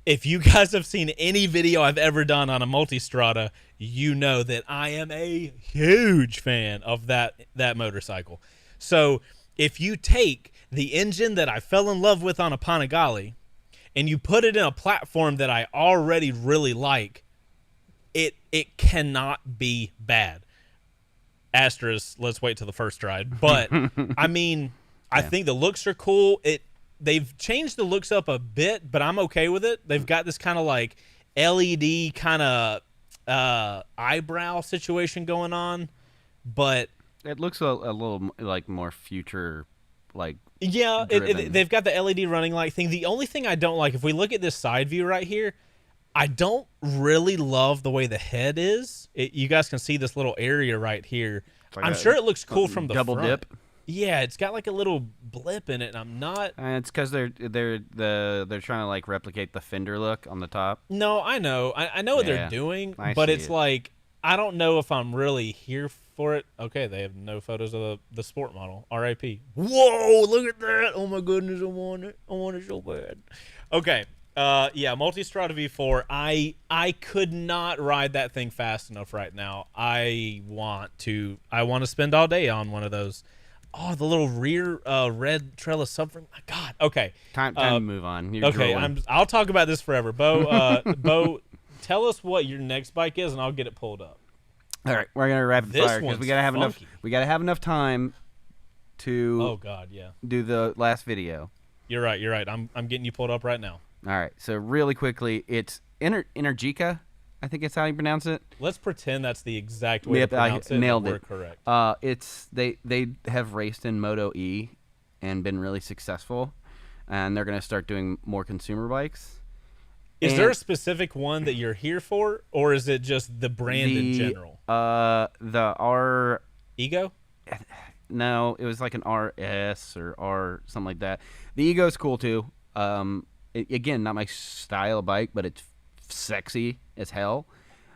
if you guys have seen any video I've ever done on a Multistrada, you know that I am a huge fan of that motorcycle. So if you take the engine that I fell in love with on a Panigale and you put it in a platform that I already really like, it cannot be bad. Asterisk, let's wait till the first ride. But I mean, I think the looks are cool. They've changed the looks up a bit, but I'm okay with it. They've got this kind of like LED kind of eyebrow situation going on, but it looks a little like more future, like yeah, driven. they've got the LED running light thing. The only thing I don't like, if we look at this side view right here, I don't really love the way the head is. You guys can see this little area right here. Like I'm sure it looks cool from the double front. dip. Yeah, it's got like a little blip in it, and I'm not. It's because they're trying to like replicate the fender look on the top. No, I know, I know what they're doing, but it's like I don't know if I'm really here for it. Okay, they have no photos of the sport model. R.I.P. Whoa, look at that! Oh my goodness, I want it so bad. Okay, yeah, Multistrada V4. I could not ride that thing fast enough right now. I want to spend all day on one of those. Oh, the little rear red trellis subframe. My God. Okay. Time to move on. You're okay, drooling. I'll talk about this forever. Bo, tell us what your next bike is, and I'll get it pulled up. All right, we're gonna rapid This fire because one's we gotta have funky. enough. We gotta have enough time to Oh God, yeah. do the last video. You're right. I'm getting you pulled up right now. All right, so really quickly, it's Energica. I think it's how you pronounce it. Let's pretend that's the exact way to Yep, pronounce I it. nailed and it. we're correct. It's they have raced in Moto E and been really successful, and they're gonna start doing more consumer bikes. Is there a specific one that you're here for, or is it just the brand in general? The R. Ego? No, it was like an RS or R something like that. The Ego's cool too. Again, not my style bike, but it's sexy as hell.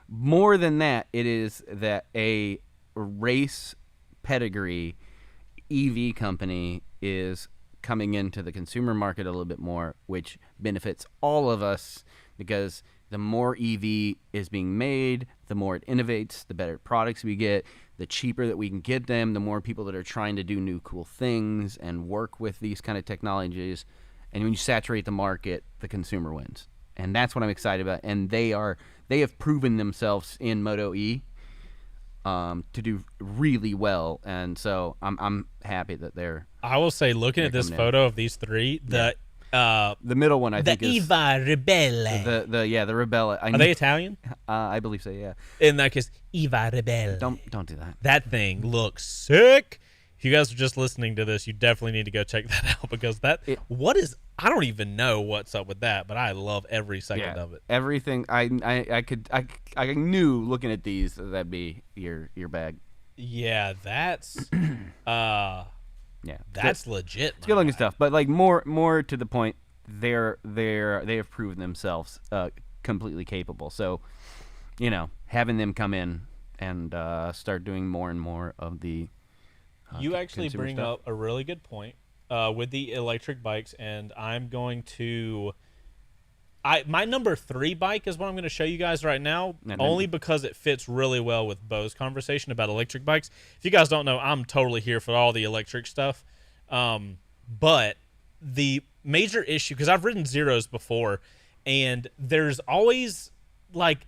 More than that, it is that a race pedigree EV company is coming into the consumer market a little bit more, which benefits all of us because the more EV is being made, the more it innovates, the better products we get, the cheaper that we can get them, the more people that are trying to do new cool things and work with these kind of technologies. And when you saturate the market, the consumer wins. And that's what I'm excited about. And they have proven themselves in Moto E to do really well. And so I'm happy that they're. I will say, looking at this photo of these three, the middle one I think is Eva Rebelle. The Rebelle. Are they Italian? I believe so. Yeah. In that case, Eva Rebelle. Don't do that. That thing looks sick. If you guys are just listening to this, you definitely need to go check that out because I don't even know what's up with that, but I love every second of it. Everything I knew looking at these that'd be your bag. Yeah, that's that's legit. It's good looking stuff, but like more to the point, they have proven themselves completely capable. So, having them come in and start doing more and more of the you actually bring stuff. up a really good point with the electric bikes, and I'm going to. My number 3 bike is what I'm going to show you guys right now, only because it fits really well with Bo's conversation about electric bikes. If you guys don't know, I'm totally here for all the electric stuff. But the major issue, because I've ridden Zeros before, and there's always,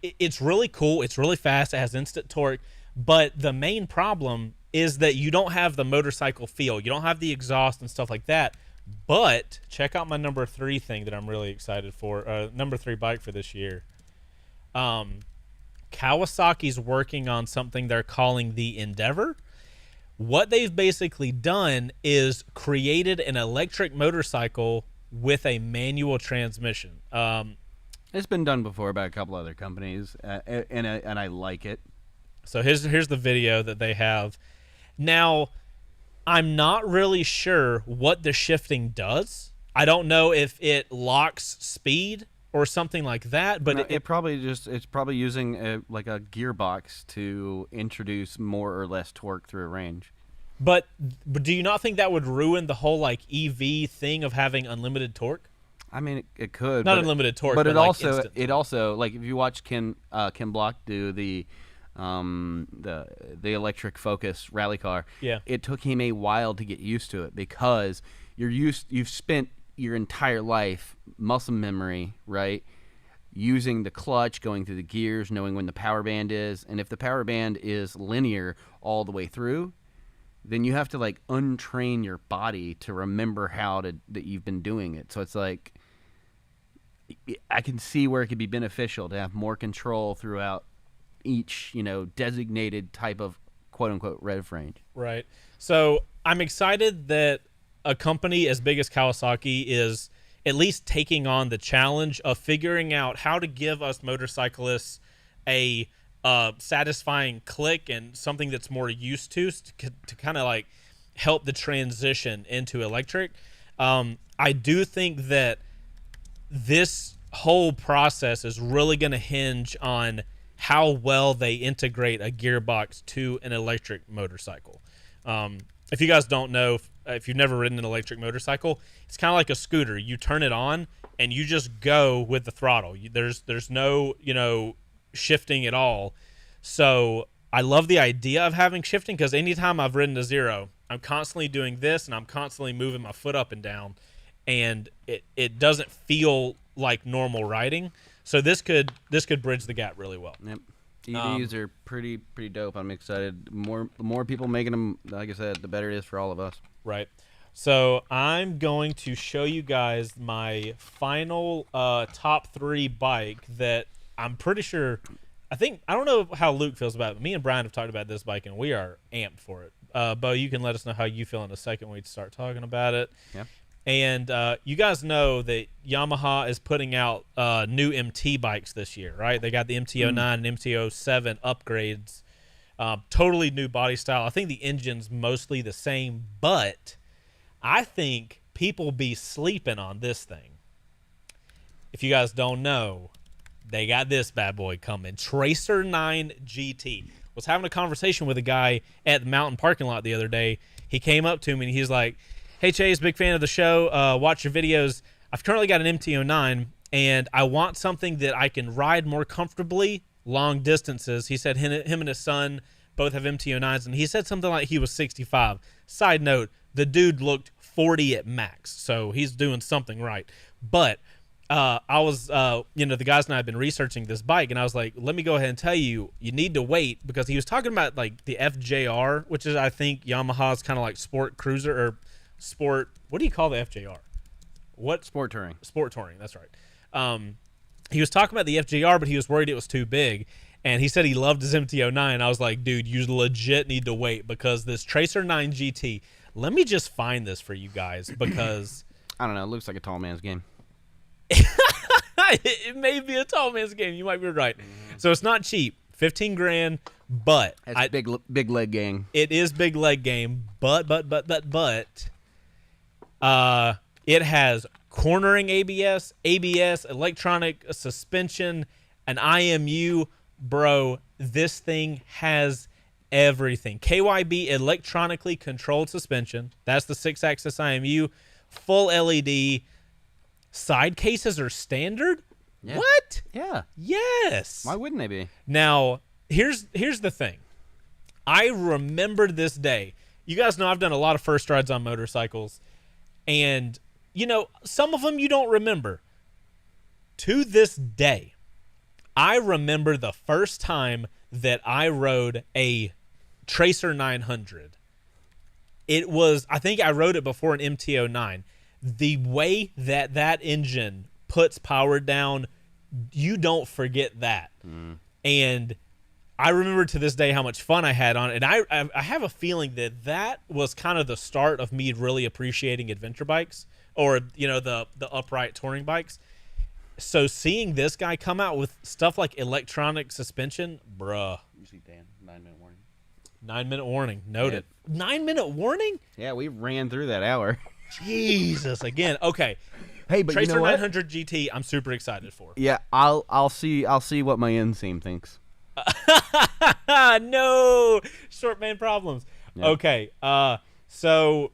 it's really cool, it's really fast, it has instant torque, but the main problem is that you don't have the motorcycle feel. You don't have the exhaust and stuff like that. But check out my number 3 thing that I'm really excited for. Number 3 bike for this year. Kawasaki's working on something they're calling the Endeavor. What they've basically done is created an electric motorcycle with a manual transmission. It's been done before by a couple other companies, and I like it. So here's the video that they have. Now, I'm not really sure what the shifting does. I don't know if it locks speed or something like that, but it's probably using a gearbox to introduce more or less torque through a range. But do you not think that would ruin the whole EV thing of having unlimited torque? I mean, it could. Not unlimited torque, but it also torque. if you watch Ken Block do the electric Focus rally car, it took him a while to get used to it because you've spent your entire life muscle memory, right, using the clutch, going through the gears, knowing when the power band is, and if the power band is linear all the way through, then you have to like untrain your body to remember that you've been doing it. So it's like I can see where it could be beneficial to have more control throughout each, designated type of quote unquote rev range. Right. So I'm excited that a company as big as Kawasaki is at least taking on the challenge of figuring out how to give us motorcyclists a satisfying click and something that's more used to kind of like help the transition into electric. I do think that this whole process is really going to hinge on how well they integrate a gearbox to an electric motorcycle. If you guys don't know, if you've never ridden an electric motorcycle, it's kind of like a scooter. You turn it on and you just go with the throttle. There's no, shifting at all. So I love the idea of having shifting because anytime I've ridden to zero, I'm constantly doing this and I'm constantly moving my foot up and down, and it doesn't feel like normal riding. So this could bridge the gap really well. Yep. EVs are pretty dope. I'm excited. The more people making them, like I said, the better it is for all of us. Right. So I'm going to show you guys my final top 3 bike that I'm pretty sure. I don't know how Luke feels about it, but me and Brian have talked about this bike, and we are amped for it. Bo, you can let us know how you feel in a second when we start talking about it. Yeah. And you guys know that Yamaha is putting out new MT bikes this year, right? They got the MT-09 and MT-07 upgrades. Totally new body style. I think the engine's mostly the same, but I think people be sleeping on this thing. If you guys don't know, they got this bad boy coming. Tracer 9 GT. Was having a conversation with a guy at the mountain parking lot the other day. He came up to me and he's like, "Hey Chase, big fan of the show. Watch your videos. I've currently got an MT-09 and I want something that I can ride more comfortably long distances." He said him and his son both have MT-09s, and he said something like he was 65. Side note, the dude looked 40 at max, so he's doing something right. But I was, the guys and I have been researching this bike, and I was like, let me go ahead and tell you, you need to wait, because he was talking about like the FJR, which is, I think, Yamaha's kind of like sport cruiser or sport. What do you call the FJR? What? Sport touring. Sport touring. That's right. He was talking about the FJR, but he was worried it was too big. And he said he loved his MT-09. I was like, dude, you legit need to wait, because this Tracer 9 GT, let me just find this for you guys, because I don't know. It looks like a tall man's game. it may be a tall man's game. You might be right. So it's not cheap. 15 grand, but that's big leg gang. It is big leg game, but it has cornering ABS, electronic suspension, an IMU. Bro, this thing has everything. KYB electronically controlled suspension. That's the 6-axis IMU. Full LED. Side cases are standard? Yeah. What? Yeah. Yes. Why wouldn't they be? Now, here's the thing. I remember this day. You guys know I've done a lot of first rides on motorcycles, and some of them you don't remember. To this day, I remember the first time that I rode a Tracer 900. I think I rode it before an MT-09. The way that engine puts power down, you don't forget that. And I remember to this day how much fun I had on it. And I have a feeling that was kind of the start of me really appreciating adventure bikes, or, the upright touring bikes. So seeing this guy come out with stuff like electronic suspension, bruh. You see Dan, 9-minute warning. 9-minute warning. Noted. Yeah. 9-minute warning? Yeah, we ran through that hour. Jesus, again. Okay. Hey, but Tracer you know what? 900 GT, I'm super excited for. Yeah, I'll see what my inseam thinks. No, short man problems. Yep. Okay. So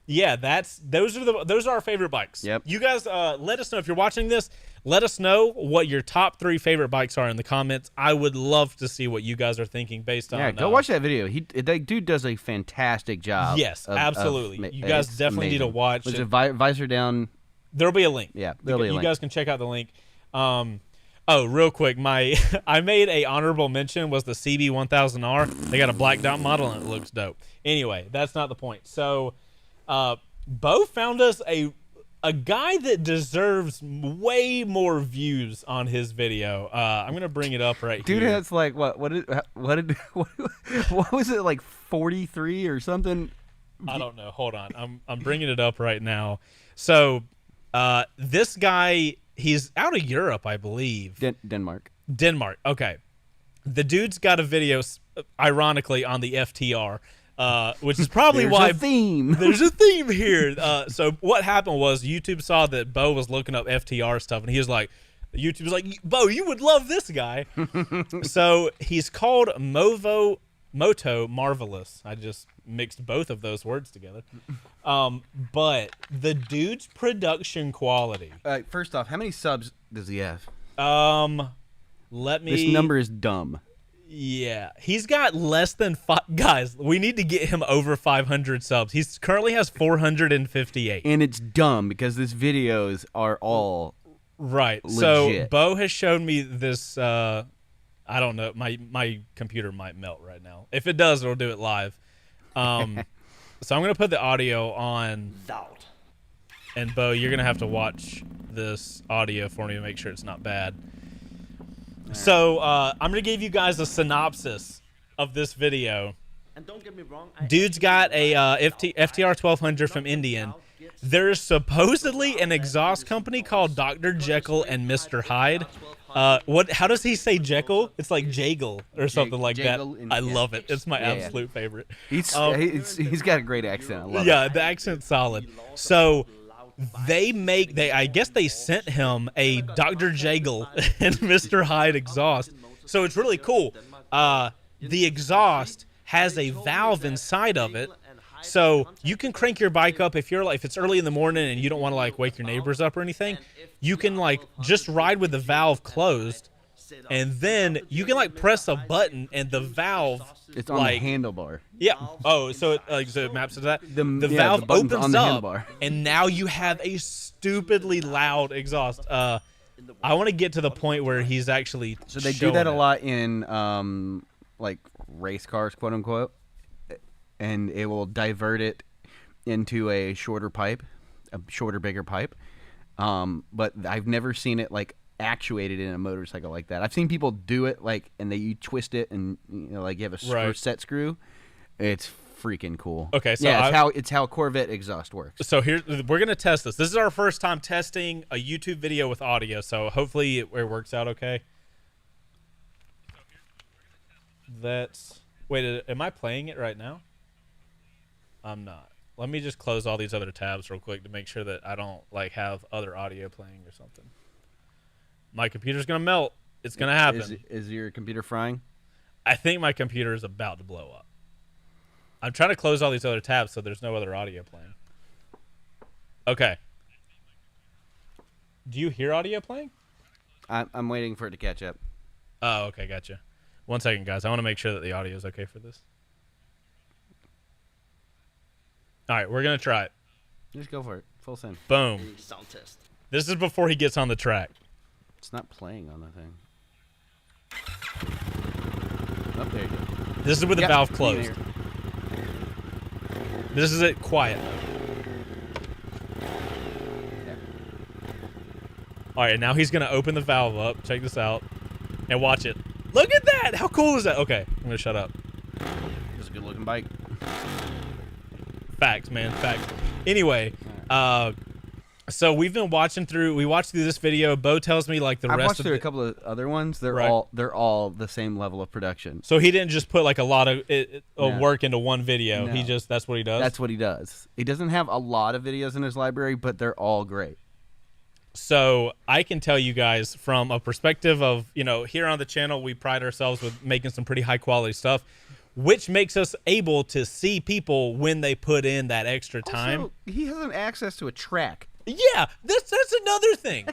yeah, those are our favorite bikes. Yep. You guys, let us know if you're watching this. Let us know what your top 3 favorite bikes are in the comments. I would love to see what you guys are thinking based on. Yeah, go watch that video. That dude does a fantastic job. Yes, absolutely. You guys definitely need to watch. Was it visor down? There'll be a link. Yeah, there'll be a link. You guys can check out the link. Oh, real quick, I made a honorable mention was the CB1000R. They got a black dot model and it looks dope. Anyway, that's not the point. So, Bo found us a guy that deserves way more views on his video. I'm gonna bring it up right Dude here. has like what was it, like 43 or something? I don't know. Hold on. I'm bringing it up right now. So, this guy, he's out of Europe, I believe. Denmark. Okay. The dude's got a video, ironically, on the FTR, which is probably There's why a theme. there's a theme here. So what happened was YouTube saw that Bo was looking up FTR stuff, and he was like, YouTube was like, Bo, you would love this guy. So he's called Moto Marvelous. I just mixed both of those words together. But the dude's production quality. First off, how many subs does he have? Let me. This number is dumb. Yeah, he's got less than five. Guys, we need to get him over 500 subs. He currently has 458. And it's dumb because these videos are all Right. legit. So Bo has shown me this. I don't know. My computer might melt right now. If it does, it'll do it live. So I'm gonna put the audio on. And Bo, you're gonna have to watch this audio for me to make sure it's not bad. So I'm gonna give you guys a synopsis of this video. And don't get me wrong, Dude's got a FTR 1200 from Indian. There's supposedly an exhaust company called Dr. Jekyll and Mr. Hyde. How does he say Jekyll? It's like Jaggle or something like that. I love it. It's my absolute favorite. he's got a great accent. I love it. Yeah, the accent's solid. So I guess they sent him a Dr. Jaggle and Mr. Hyde exhaust. So it's really cool. The exhaust has a valve inside of it. So you can crank your bike up if it's early in the morning and you don't want to like wake your neighbors up or anything. You can like just ride with the valve closed, and then you can like press a button and the valve. It's on like, the handlebar. Yeah. Oh, so it maps to that. The yeah, valve the button's opens on the up, handlebar. and now you have a stupidly loud exhaust. I want to get to the point where he's actually. So they do that a lot in like race cars, quote unquote, and it will divert it into a shorter pipe, bigger pipe. But I've never seen it like actuated in a motorcycle like that. I've seen people do it like, and you twist it, and like you have a set screw. It's freaking cool. Okay, so yeah, it's how Corvette exhaust works. So we're gonna test this. This is our first time testing a YouTube video with audio, so hopefully it works out okay. Wait, am I playing it right now? I'm not. Let me just close all these other tabs real quick to make sure that I don't like have other audio playing or something. My computer's gonna melt. It's gonna happen. Is your computer frying? I think my computer is about to blow up. I'm trying to close all these other tabs so there's no other audio playing. Okay. Do you hear audio playing? I'm waiting for it to catch up. Oh, okay, gotcha. 1 second, guys. I want to make sure that the audio is okay for this. All right, we're gonna try it. Just go for it. Full send. Boom. sound test. This is before he gets on the track. It's not playing on the thing. Oh, there you go. This is with the valve closed. This is it quiet. Yeah. All right, now he's gonna open the valve up. Check this out, and watch it. Look at that! How cool is that? Okay, I'm gonna shut up. It's a good looking bike. Facts, man. Facts. Anyway, so we watched through this video. Bo tells me like I've rest watched of through a couple of other ones. They're all the same level of production. So he didn't just put like a lot of No. work into one video. No. He just that's what he does. That's what he does. He doesn't have a lot of videos in his library, but they're all great. So I can tell you guys from a perspective of, here on the channel, we pride ourselves with making some pretty high quality stuff, which makes us able to see people when they put in that extra time. Also, he has an access to a track. Yeah, that's another thing.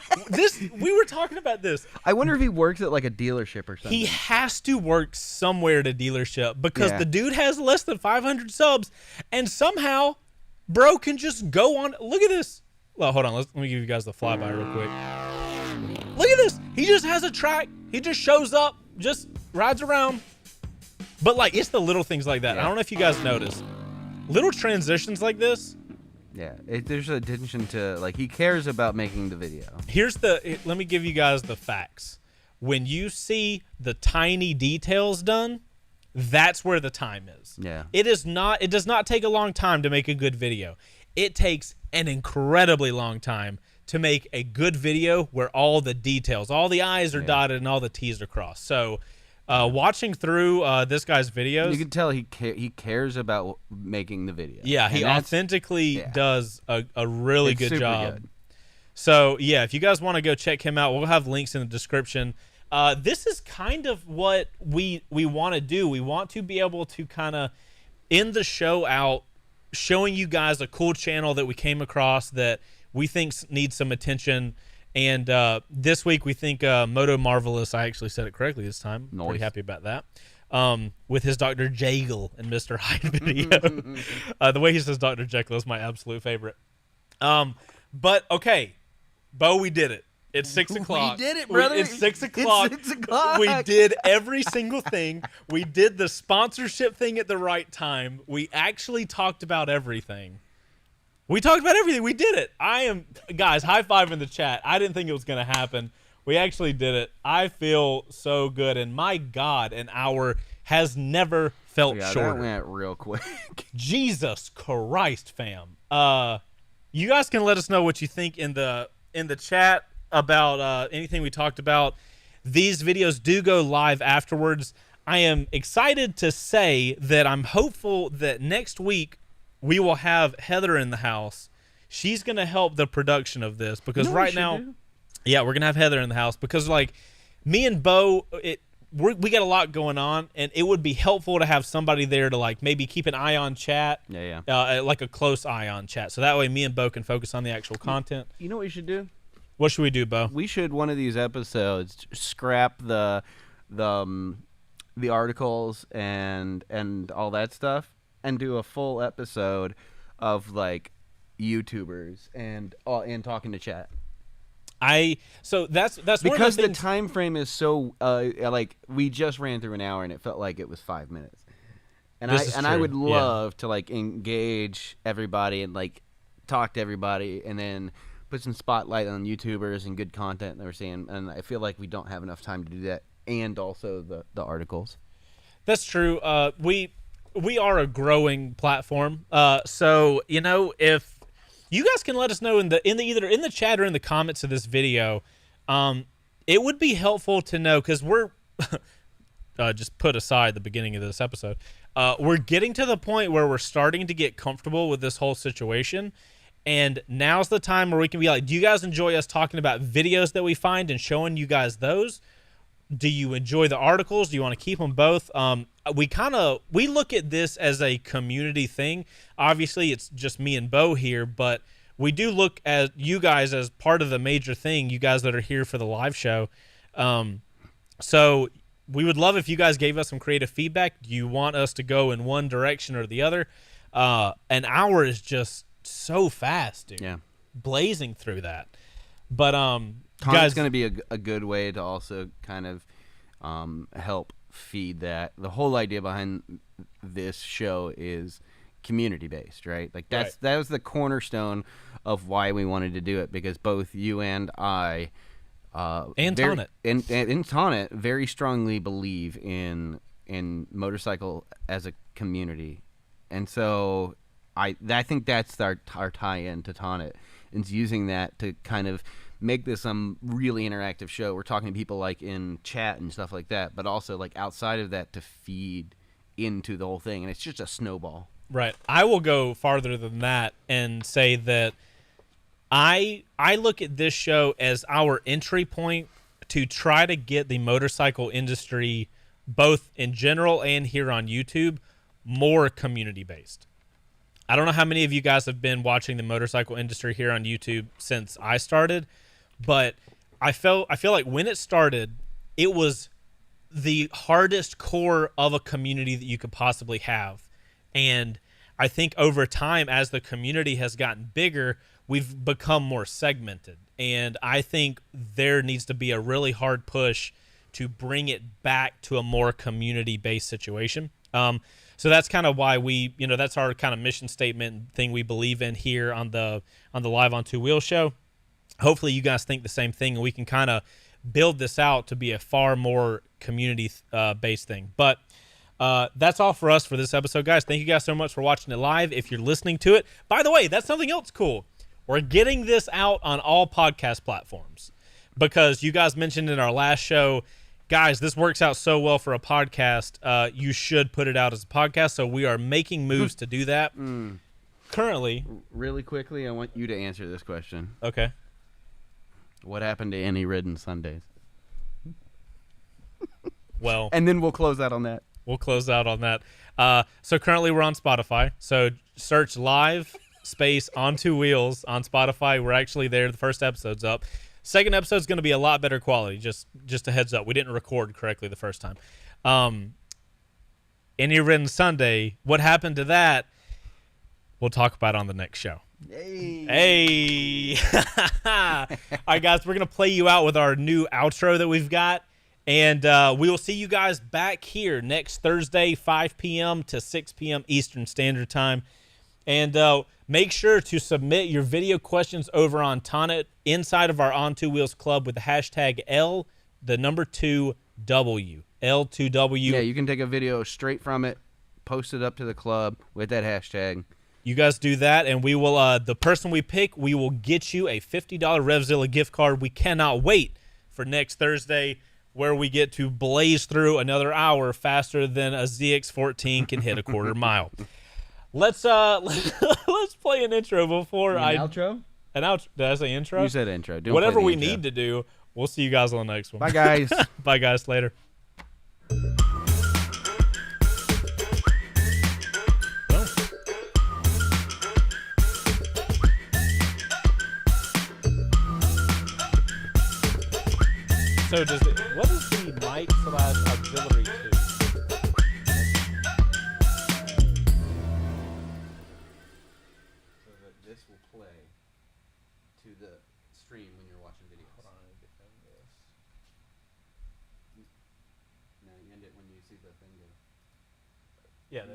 We were talking about this. I wonder if he works at like a dealership or something. He has to work somewhere at a dealership because Yeah. the dude has less than 500 subs, and somehow, bro can just go on. Look at this. Well, hold on. Let me give you guys the flyby real quick. Look at this. He just has a track. He just shows up, just rides around. But like, it's the little things like that. Yeah. I don't know if you guys noticed. Little transitions like this. Yeah, there's attention to, like, he cares about making the video. Let me give you guys the facts. When you see the tiny details done, that's where the time is. Yeah. It does not take a long time to make a good video. It takes an incredibly long time to make a good video where all the details, all the I's are dotted and all the T's are crossed. So watching through this guy's videos, you can tell he cares about making the video. Yeah, he authentically does a really good job. Good. So, yeah, if you guys want to go check him out, we'll have links in the description. This is kind of what we want to do. We want to be able to kind of end the show out showing you guys a cool channel that we came across that we think needs some attention. And this week we think Moto Marvelous, I actually said it correctly this time. Nice. Pretty happy about that. With his Dr. Jekyll and Mr. Hyde video. The way he says Dr. Jekyll is my absolute favorite. But, okay, Bo, we did it. It's 6 o'clock. We did it, brother. It's 6 o'clock. It's 6 o'clock. We did every single thing. We did the sponsorship thing at the right time. We actually talked about everything. We talked about everything. We did it. Guys, high five in the chat. I didn't think it was going to happen. We actually did it. I feel so good. And my God, an hour has never felt shorter. That went real quick. Jesus Christ, fam. You guys can let us know what you think in the chat about anything we talked about. These videos do go live afterwards. I am excited to say that I'm hopeful that next week we will have Heather in the house. She's going to help the production of this because right now, we're going to have Heather in the house because, like, me and Bo, we got a lot going on, and it would be helpful to have somebody there to, like, maybe keep an eye on chat. Like a close eye on chat. So that way me and Bo can focus on the actual content. You know what you should do? What should we do, Bo? We should, one of these episodes, scrap the articles and all that stuff and do a full episode of, like, YouTubers and talking to chat. So that's because the time frame is so like, we just ran through an hour and it felt like it was 5 minutes. And I would love to, like, engage everybody and, like, talk to everybody and then put some spotlight on YouTubers and good content that we're seeing. And I feel like we don't have enough time to do that, and also the articles. That's true. We are a growing platform. So, you know, if you guys can let us know either in the chat or in the comments of this video, it would be helpful to know, because we're just put aside the beginning of this episode. We're getting to the point where we're starting to get comfortable with this whole situation. And now's the time where we can be like, do you guys enjoy us talking about videos that we find and showing you guys those? Do you enjoy the articles? Do you want to keep them both? We look at this as a community thing. Obviously, it's just me and Bo here, but we do look at you guys as part of the major thing, you guys that are here for the live show. So we would love if you guys gave us some creative feedback. Do you want us to go in one direction or the other? An hour is just so fast, dude. Yeah. Blazing through that. But Tonit's going to be a good way to also kind of help feed that. The whole idea behind this show is community-based, right? Like, that was the cornerstone of why we wanted to do it, because both you and I Tonit and Tonit very strongly believe in motorcycle as a community. And so I think that's our tie-in to Tonit, is using that to kind of make this really interactive show. We're talking to people, like, in chat and stuff like that, but also, like, outside of that to feed into the whole thing, and it's just a snowball. Right. I will go farther than that and say that I look at this show as our entry point to try to get the motorcycle industry, both in general and here on YouTube, more community-based. I don't know how many of you guys have been watching the motorcycle industry here on YouTube since I started, but I feel like when it started, it was the hardest core of a community that you could possibly have. And I think over time, as the community has gotten bigger, we've become more segmented. And I think there needs to be a really hard push to bring it back to a more community-based situation. So that's kind of why that's our kind of mission statement thing we believe in here on the Live on Two Wheels show. Hopefully you guys think the same thing, and we can kind of build this out to be a far more community-based thing. But that's all for us for this episode, guys. Thank you guys so much for watching it live. If you're listening to it, by the way, that's something else cool. We're getting this out on all podcast platforms because you guys mentioned in our last show, guys, this works out so well for a podcast. You should put it out as a podcast. So we are making moves to do that. Currently. Really quickly, I want you to answer this question. Okay. What happened to Any Ridden Sundays? Well. And then we'll close out on that. We'll close out on that. So currently we're on Spotify. So search live space on Two Wheels on Spotify. We're actually there. The first episode's up. Second episode's going to be a lot better quality. Just a heads up. We didn't record correctly the first time. Any Ridden Sunday. What happened to that? We'll talk about on the next show. Hey. All right, guys. We're going to play you out with our new outro that we've got. And we will see you guys back here next Thursday, 5 p.m. to 6 p.m. Eastern Standard Time. And make sure to submit your video questions over on Tonit inside of our On Two Wheels Club with the hashtag L2W. L2W. Yeah, you can take a video straight from it, post it up to the club with that hashtag. You guys do that, and we will, the person we pick, we will get you a $50 RevZilla gift card. We cannot wait for next Thursday, where we get to blaze through another hour faster than a ZX14 can hit a quarter mile. Let's play an intro before outro? An outro. Did I say intro? You said intro. Whatever we need to do. We'll see you guys on the next one. Bye, guys. Bye, guys. Later. So what is the mic / auxiliary to? So that this will play to the stream when you're watching videos. Hold on, I need to end this. No, you end it when you see the thing go. Yeah.